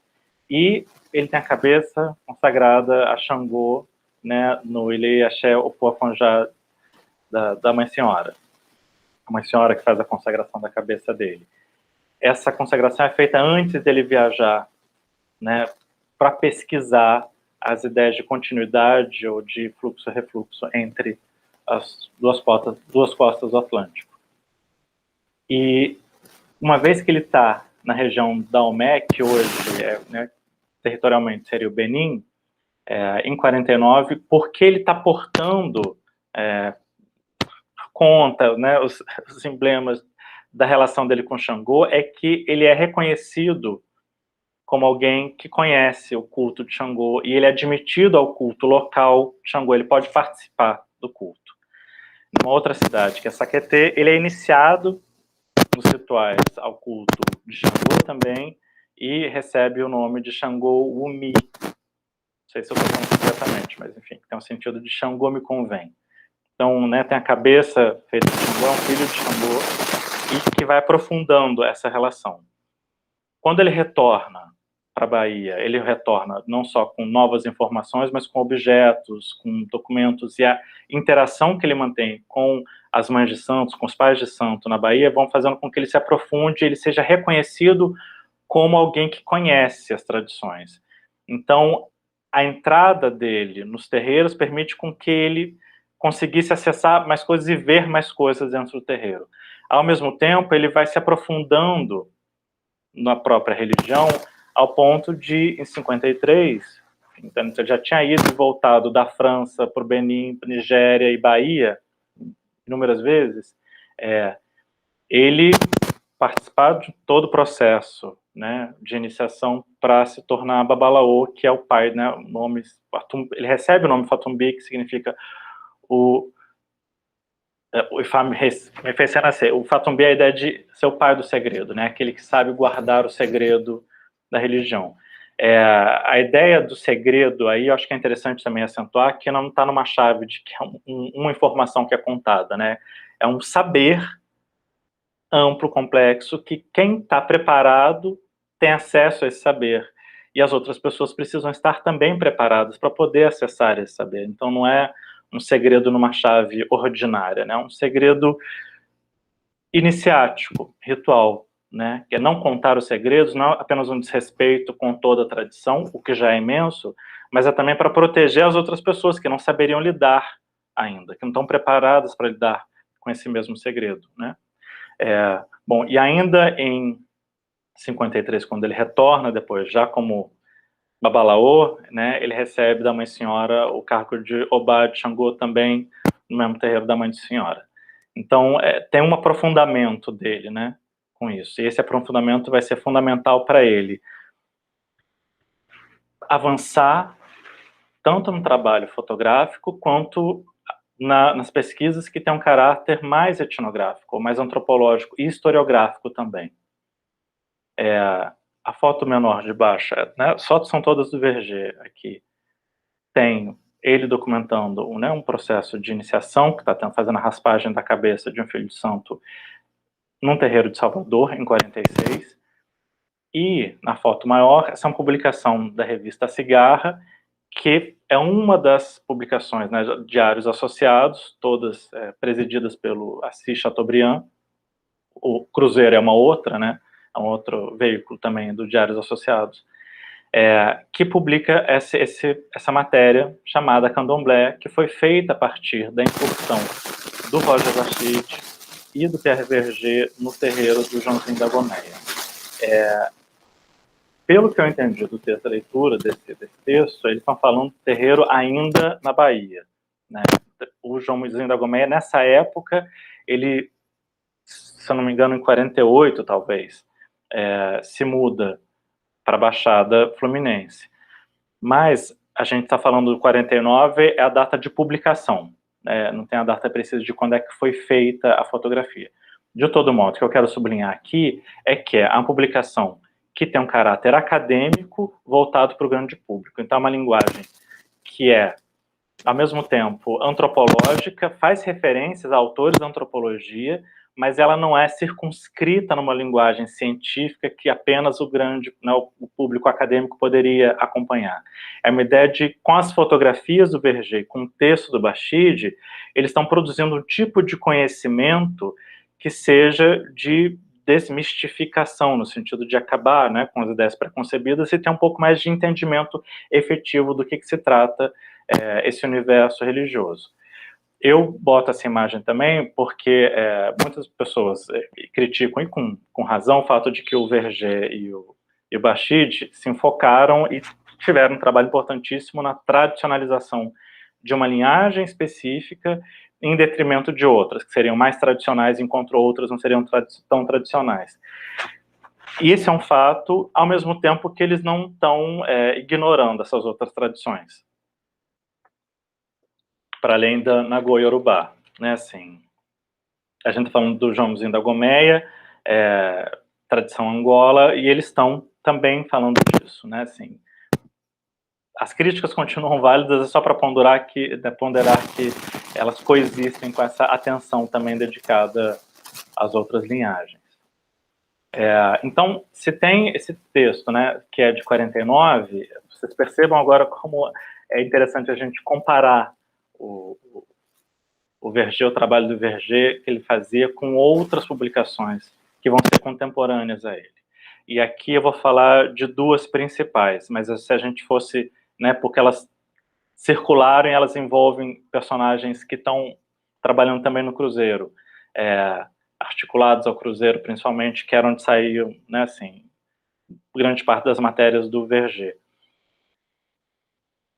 A: e ele tem a cabeça consagrada a Xangô, né, no Ilê Axé Opoafonjá da Mãe Senhora. A Mãe Senhora que faz a consagração da cabeça dele. Essa consagração é feita antes dele viajar, né, para pesquisar as ideias de continuidade ou de fluxo e refluxo entre as duas costas do Atlântico. E uma vez que ele está na região da Omé, que hoje, né, territorialmente seria o Benin, em 49, porque ele está portando conta, né, os emblemas da relação dele com Xangô, é que ele é reconhecido como alguém que conhece o culto de Xangô, e ele é admitido ao culto local de Xangô, ele pode participar do culto. Numa outra cidade, que é Saqueté, ele é iniciado nos rituais ao culto de Xangô também, e recebe o nome de Xangô Umi. Não sei se eu estou falando completamente, mas enfim, tem um sentido de Xangô me convém. Então, né, tem a cabeça feita de Xangô, é um filho de Xangô, e que vai aprofundando essa relação. Quando ele retorna para a Bahia, ele retorna não só com novas informações, mas com objetos, com documentos, e a interação que ele mantém com as mães de santos, com os pais de santo na Bahia, vão fazendo com que ele se aprofunde, ele seja reconhecido como alguém que conhece as tradições. Então, a entrada dele nos terreiros permite com que ele conseguisse acessar mais coisas e ver mais coisas dentro do terreiro. Ao mesmo tempo, ele vai se aprofundando na própria religião, ao ponto de, em 53, então ele já tinha ido e voltado da França para o Benin, Nigéria e Bahia, inúmeras vezes, ele participar de todo o processo, né, de iniciação para se tornar Babalaô, que é o pai, né, o nome, ele recebe o nome Fatumbi, que significa o me fez renascer. O Fatumbi é a ideia de ser o pai do segredo, né? Aquele que sabe guardar o segredo da religião. A ideia do segredo aí, eu acho que é interessante também acentuar que não está numa chave de que é uma informação que é contada, né? É um saber amplo, complexo, que quem está preparado tem acesso a esse saber. E as outras pessoas precisam estar também preparadas para poder acessar esse saber. Então não é um segredo numa chave ordinária, né? Um segredo iniciático, ritual, né? Que é não contar os segredos, não apenas um desrespeito com toda a tradição, o que já é imenso, mas é também para proteger as outras pessoas que não saberiam lidar ainda, que não estão preparadas para lidar com esse mesmo segredo, né? Bom, e ainda em 53, quando ele retorna depois, já como Babalaô, né, ele recebe da Mãe Senhora o cargo de Obá de Xangô também, no mesmo terreiro da Mãe Senhora. Então, tem um aprofundamento dele, né, com isso. E esse aprofundamento vai ser fundamental para ele avançar tanto no trabalho fotográfico quanto nas pesquisas que têm um caráter mais etnográfico, mais antropológico e historiográfico também. A foto menor de baixo, né, as fotos são todas do Verger aqui. Tem ele documentando, né, um processo de iniciação, que está fazendo a raspagem da cabeça de um filho de santo num terreiro de Salvador, em 46. E, na foto maior, essa é uma publicação da revista Cigarra, que é uma das publicações, né, diários associados, todas presididas pelo Assis Chateaubriand. O Cruzeiro é uma outra, né, é um outro veículo também do Diários Associados, que publica essa matéria chamada Candomblé, que foi feita a partir da incursão do Roger Lafitte e do Pierre Verger no terreiro do Joãozinho da Gomeia. Pelo que eu entendi do texto da leitura desse texto, eles estão falando do terreiro ainda na Bahia, né? O Joãozinho da Gomeia, nessa época, ele, se eu não me engano, em 48, talvez, se muda para a Baixada Fluminense. Mas a gente está falando do 49, é a data de publicação, não tem a data precisa de quando é que foi feita a fotografia. De todo modo, o que eu quero sublinhar aqui é que a publicação que tem um caráter acadêmico voltado para o grande público. Então, é uma linguagem que é, ao mesmo tempo, antropológica, faz referências a autores da antropologia, mas ela não é circunscrita numa linguagem científica que apenas o grande, né, o público acadêmico poderia acompanhar. É uma ideia de, com as fotografias do Verger, com o texto do Bastide, eles estão produzindo um tipo de conhecimento que seja de desmistificação, no sentido de acabar, né, com as ideias preconcebidas e ter um pouco mais de entendimento efetivo do que se trata esse universo religioso. Eu boto essa imagem também porque muitas pessoas criticam, e com razão, o fato de que o Verger e o Bastide se enfocaram e tiveram um trabalho importantíssimo na tradicionalização de uma linhagem específica em detrimento de outras, que seriam mais tradicionais, enquanto outras não seriam tão tradicionais. E esse é um fato, ao mesmo tempo que eles não estão ignorando essas outras tradições, para além da Nagoya-Yorubá, né, assim, a gente está falando do Joãozinho da Gomeia, tradição Angola, e eles estão também falando disso, né, assim, as críticas continuam válidas, é só para ponderar que elas coexistem com essa atenção também dedicada às outras linhagens. Então, se tem esse texto, né, que é de 49, vocês percebam agora como é interessante a gente comparar o Verger, o trabalho do Verger que ele fazia com outras publicações que vão ser contemporâneas a ele. E aqui eu vou falar de duas principais, mas se a gente fosse, né, porque elas circularam e elas envolvem personagens que estão trabalhando também no Cruzeiro, articulados ao Cruzeiro principalmente, que era onde saíam, né, assim, grande parte das matérias do Verger.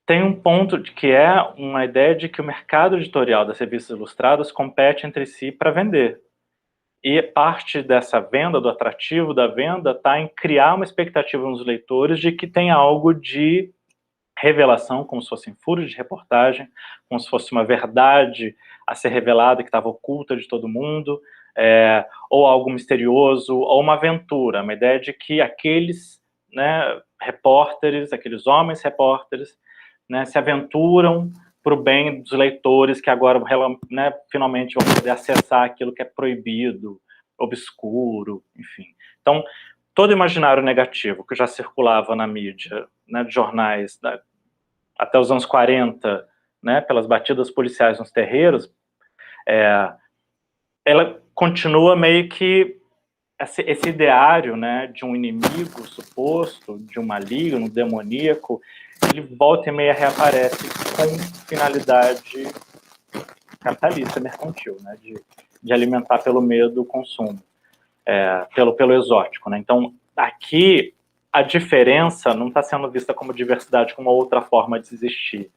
A: Tem um ponto de que é uma ideia de que o mercado editorial das revistas ilustradas compete entre si para vender. E parte dessa venda, do atrativo da venda, está em criar uma expectativa nos leitores de que tem algo de revelação, como se fossem furos de reportagem, como se fosse uma verdade a ser revelada que estava oculta de todo mundo, ou algo misterioso, ou uma aventura, uma ideia de que aqueles, né, repórteres, aqueles homens repórteres, né, se aventuram para o bem dos leitores que agora, né, finalmente vão poder acessar aquilo que é proibido, obscuro, enfim. Então, todo imaginário negativo que já circulava na mídia, né, de jornais, né, até os anos 40, né, pelas batidas policiais nos terreiros, ela continua meio que esse ideário, né, de um inimigo suposto, de um maligno, um demoníaco, ele volta e meia reaparece com finalidade capitalista, mercantil, né, de alimentar pelo medo o consumo, pelo exótico, né. Então, aqui, a diferença não está sendo vista como diversidade, como uma outra forma de existir.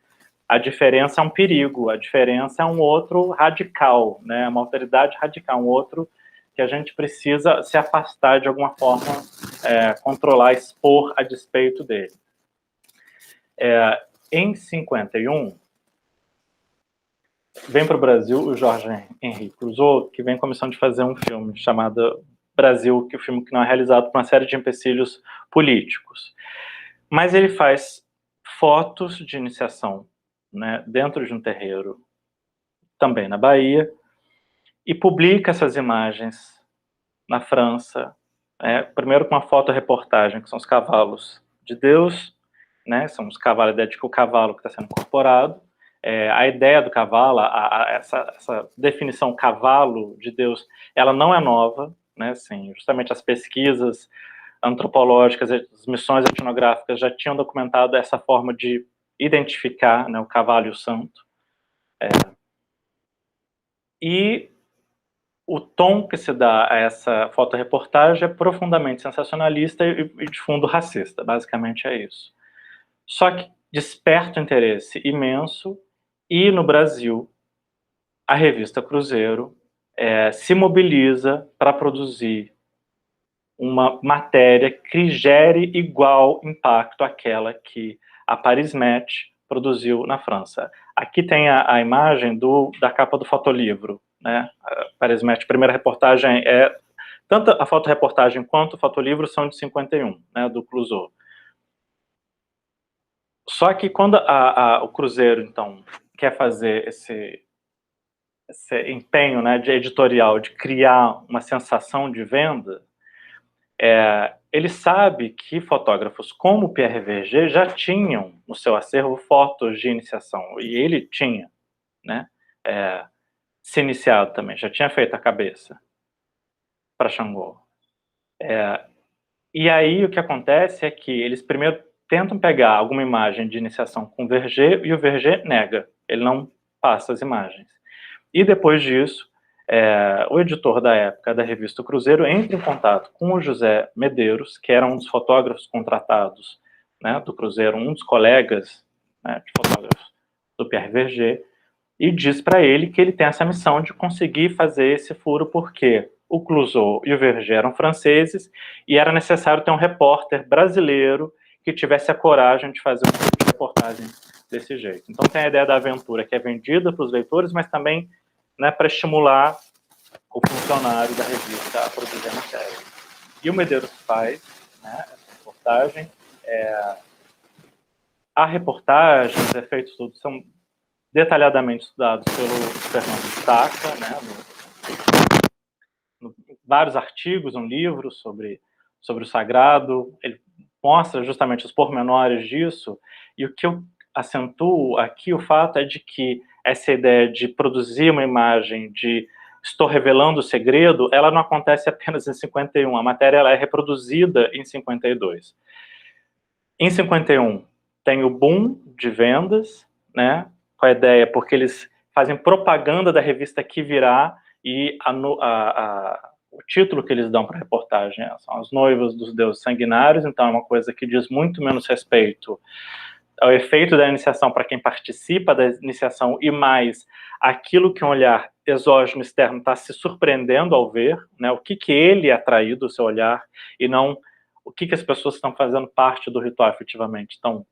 A: A diferença é um perigo, a diferença é um outro radical, né, uma alteridade radical, um outro que a gente precisa se afastar de alguma forma, controlar, expor a despeito dele. Em 51, vem para o Brasil o Jorge Henrique Clouzot, que vem com a missão de fazer um filme chamado Brasil, que é um filme que não é realizado por uma série de empecilhos políticos. Mas ele faz fotos de iniciação, né, dentro de um terreiro, também na Bahia, e publica essas imagens na França, primeiro com uma fotoreportagem, que são os cavalos de Deus, né, são os cavalos, a ideia de que o cavalo que está sendo incorporado, a ideia do cavalo, essa definição cavalo de Deus, ela não é nova, né, assim, justamente as pesquisas antropológicas, as missões etnográficas já tinham documentado essa forma de identificar, né, o cavalo e o santo. E o tom que se dá a essa fotoreportagem é profundamente sensacionalista e de fundo racista, basicamente é isso. Só que desperta um interesse imenso e no Brasil a revista Cruzeiro se mobiliza para produzir uma matéria que gere igual impacto àquela que a Paris Match produziu na França. Aqui tem a imagem da capa do fotolivro, né? A Paris Match, a primeira reportagem é Tanto a fotoreportagem quanto o fotolivro são de 51, né, do Clouzot. Só que quando o Cruzeiro, então, quer fazer esse empenho, né, de editorial, de criar uma sensação de venda, ele sabe que fotógrafos como Pierre Verger já tinham no seu acervo fotos de iniciação, e ele tinha, né, se iniciado também, já tinha feito a cabeça para Xangô. E aí o que acontece é que eles primeiro tentam pegar alguma imagem de iniciação com o Verger, e o Verger nega, ele não passa as imagens. E depois disso, o editor da época da revista Cruzeiro entra em contato com o José Medeiros, que era um dos fotógrafos contratados, né, do Cruzeiro, um dos colegas, né, de fotógrafos do Pierre Verger, e diz para ele que ele tem essa missão de conseguir fazer esse furo, porque o Clouzot e o Verger eram franceses e era necessário ter um repórter brasileiro que tivesse a coragem de fazer um tipo de reportagem desse jeito. Então tem a ideia da aventura que é vendida para os leitores, mas também, né, para estimular o funcionário da revista a produzir a matéria. E o Medeiros faz, né, essa reportagem. A reportagem, os efeitos todos são detalhadamente estudados pelo Fernando de Tacca, né, vários artigos, um livro sobre o sagrado. Ele mostra justamente os pormenores disso, e o que eu acentuo aqui, o fato é de que essa ideia de produzir uma imagem de estou revelando o segredo, ela não acontece apenas em 51, a matéria ela é reproduzida em 52. Em 51 tem o boom de vendas, né, com a ideia, porque eles fazem propaganda da revista Que Virá, e o título que eles dão para a reportagem são As Noivas dos Deuses Sanguinários, então é uma coisa que diz muito menos respeito ao efeito da iniciação para quem participa da iniciação, e mais aquilo que um olhar exógeno externo está se surpreendendo ao ver, né, o que ele é atraído do seu olhar, e não o que as pessoas estão fazendo parte do ritual efetivamente, estão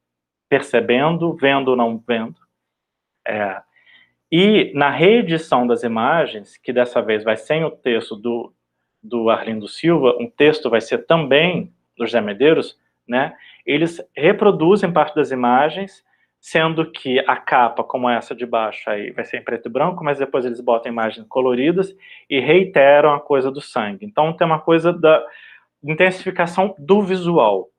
A: percebendo, vendo ou não vendo. E na reedição das imagens, que dessa vez vai sem o texto do Arlindo Silva, um texto vai ser também do José Medeiros, né, eles reproduzem parte das imagens, sendo que a capa, como essa de baixo aí, vai ser em preto e branco, mas depois eles botam imagens coloridas e reiteram a coisa do sangue. Então tem uma coisa da intensificação do visual,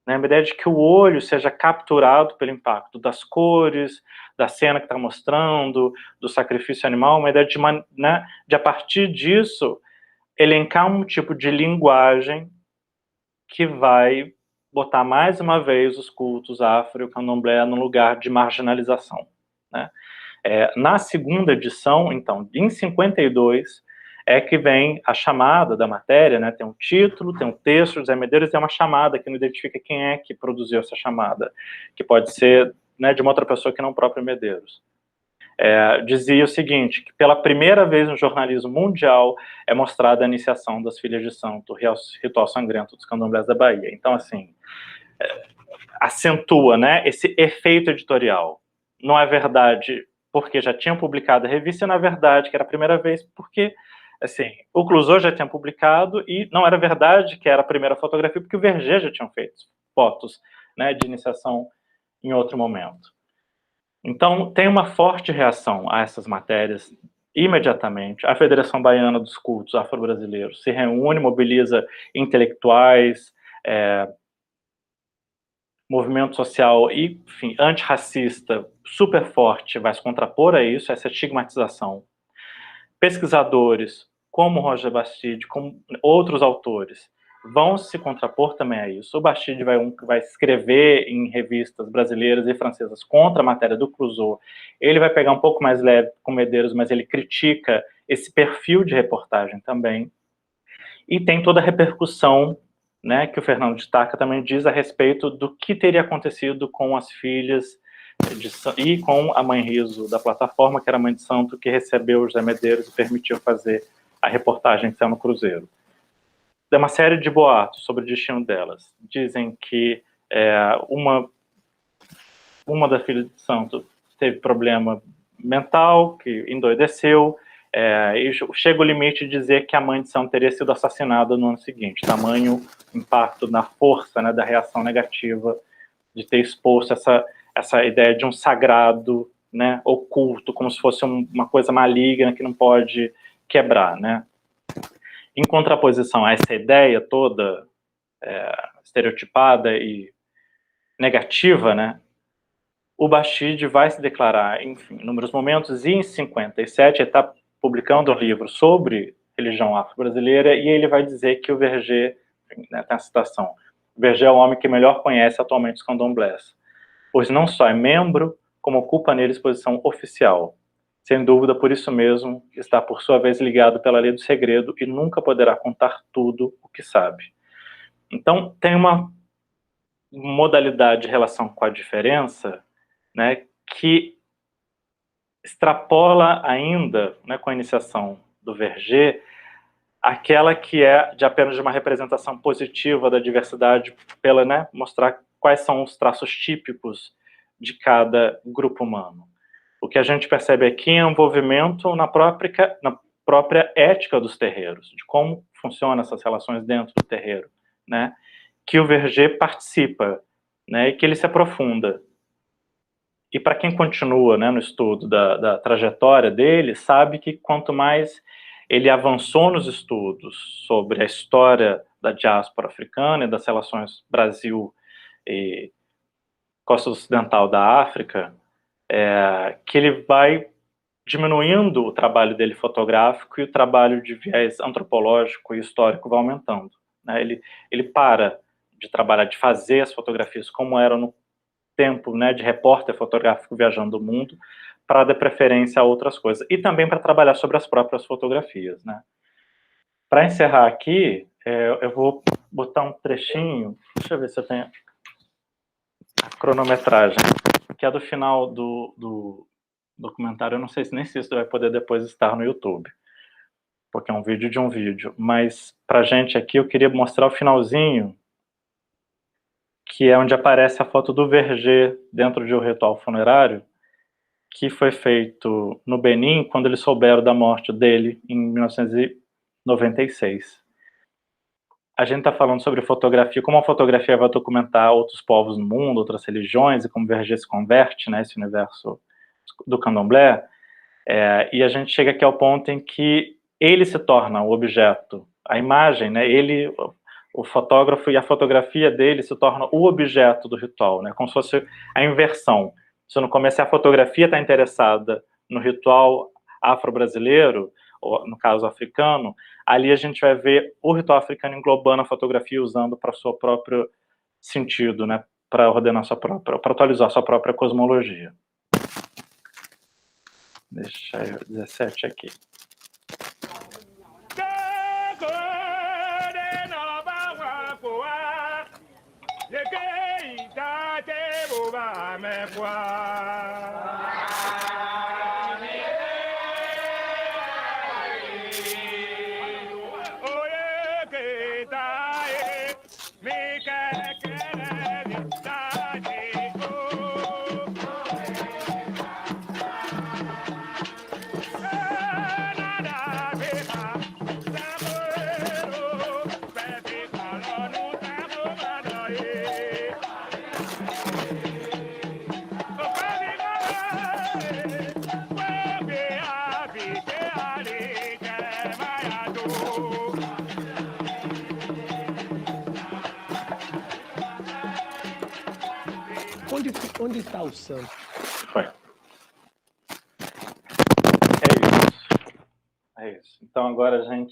A: né, a ideia de que o olho seja capturado pelo impacto das cores, da cena que está mostrando, do sacrifício animal, uma ideia de, né, de a partir disso elencar um tipo de linguagem que vai botar mais uma vez os cultos afro e o candomblé no lugar de marginalização, né? Na segunda edição, então, em 52, é que vem a chamada da matéria, né? Tem um título, tem um texto, José Medeiros, e tem uma chamada que não identifica quem é que produziu essa chamada, que pode ser, né, de uma outra pessoa que não o próprio Medeiros. Dizia o seguinte, que pela primeira vez no jornalismo mundial é mostrada a iniciação das filhas de santo, ritual sangrento dos candomblés da Bahia. Então, assim, acentua, né, esse efeito editorial. Não é verdade porque já tinham publicado a revista, e não é verdade que era a primeira vez porque, assim, o Clouzot já tinha publicado, e não era verdade que era a primeira fotografia porque o Verger já tinha feito fotos, né, de iniciação em outro momento. Então, tem uma forte reação a essas matérias imediatamente. A Federação Baiana dos Cultos Afro-Brasileiros se reúne, mobiliza intelectuais, movimento social e, enfim, antirracista super forte vai se contrapor a isso, essa estigmatização. Pesquisadores, como Roger Bastide, como outros autores, vão se contrapor também a isso. O Bastide vai escrever em revistas brasileiras e francesas contra a matéria do Clouzot. Ele vai pegar um pouco mais leve com Medeiros, mas ele critica esse perfil de reportagem também. E tem toda a repercussão, né, que o Fernando de Tacca também diz a respeito do que teria acontecido com as filhas e com a mãe Riso da plataforma, que era a mãe de santo, que recebeu o José Medeiros e permitiu fazer a reportagem que saiu no Cruzeiro. Tem uma série de boatos sobre o destino delas. Dizem que uma das filhas de santo teve problema mental, que endoideceu, E chega o limite de dizer que a mãe de Sam teria sido assassinada no ano seguinte, tamanho impacto na força, né, da reação negativa de ter exposto essa ideia de um sagrado, né, oculto, como se fosse uma coisa maligna que não pode quebrar, né. Em contraposição a essa ideia toda estereotipada e negativa, né, o Bashid vai se declarar, enfim, em inúmeros momentos, e em 57 ele está publicando um livro sobre religião afro-brasileira, e ele vai dizer que o Verger, enfim, né, tem a citação, o Verger é o homem que melhor conhece atualmente os candomblés, pois não só é membro, como ocupa neles posição oficial. Sem dúvida, por isso mesmo, está por sua vez ligado pela lei do segredo e nunca poderá contar tudo o que sabe. Então, tem uma modalidade de relação com a diferença, né, que extrapola ainda, né, com a iniciação do Verger, aquela que é de apenas de uma representação positiva da diversidade, pela, né, mostrar quais são os traços típicos de cada grupo humano. O que a gente percebe aqui é um envolvimento na própria ética dos terreiros, de como funcionam essas relações dentro do terreiro, né, que o Verger participa, né, e que ele se aprofunda. E para quem continua, né, no estudo da trajetória dele, sabe que quanto mais ele avançou nos estudos sobre a história da diáspora africana e das relações Brasil e costa ocidental da África, que ele vai diminuindo o trabalho dele fotográfico e o trabalho de viés antropológico e histórico vai aumentando, né? Ele para de trabalhar, de fazer as fotografias como eram no tempo, né, de repórter fotográfico viajando o mundo, para dar preferência a outras coisas. E também para trabalhar sobre as próprias fotografias, né. Para encerrar aqui, eu vou botar um trechinho, deixa eu ver se eu tenho a cronometragem, que é do final do documentário, eu não sei nem se isso vai poder depois estar no YouTube, porque é um vídeo de um vídeo, mas pra gente aqui eu queria mostrar o finalzinho, que é onde aparece a foto do Verger dentro de um ritual funerário, que foi feito no Benin, quando eles souberam da morte dele, em 1996. A gente está falando sobre fotografia, como a fotografia vai documentar outros povos no mundo, outras religiões, e como Verger se converte, né, esse universo do candomblé, e a gente chega aqui ao ponto em que ele se torna o objeto, a imagem, né, ele, o fotógrafo, e a fotografia dele se torna o objeto do ritual, né, como se fosse a inversão. Se no começo a fotografia está interessada no ritual afro-brasileiro, ou no caso africano, ali a gente vai ver o ritual africano englobando a fotografia, usando para o seu próprio sentido, né, para ordenar sua própria, para atualizar sua própria cosmologia. Deixa eu 17 aqui.
B: Onde está o santo?
A: Foi. É isso. É isso. Então agora a gente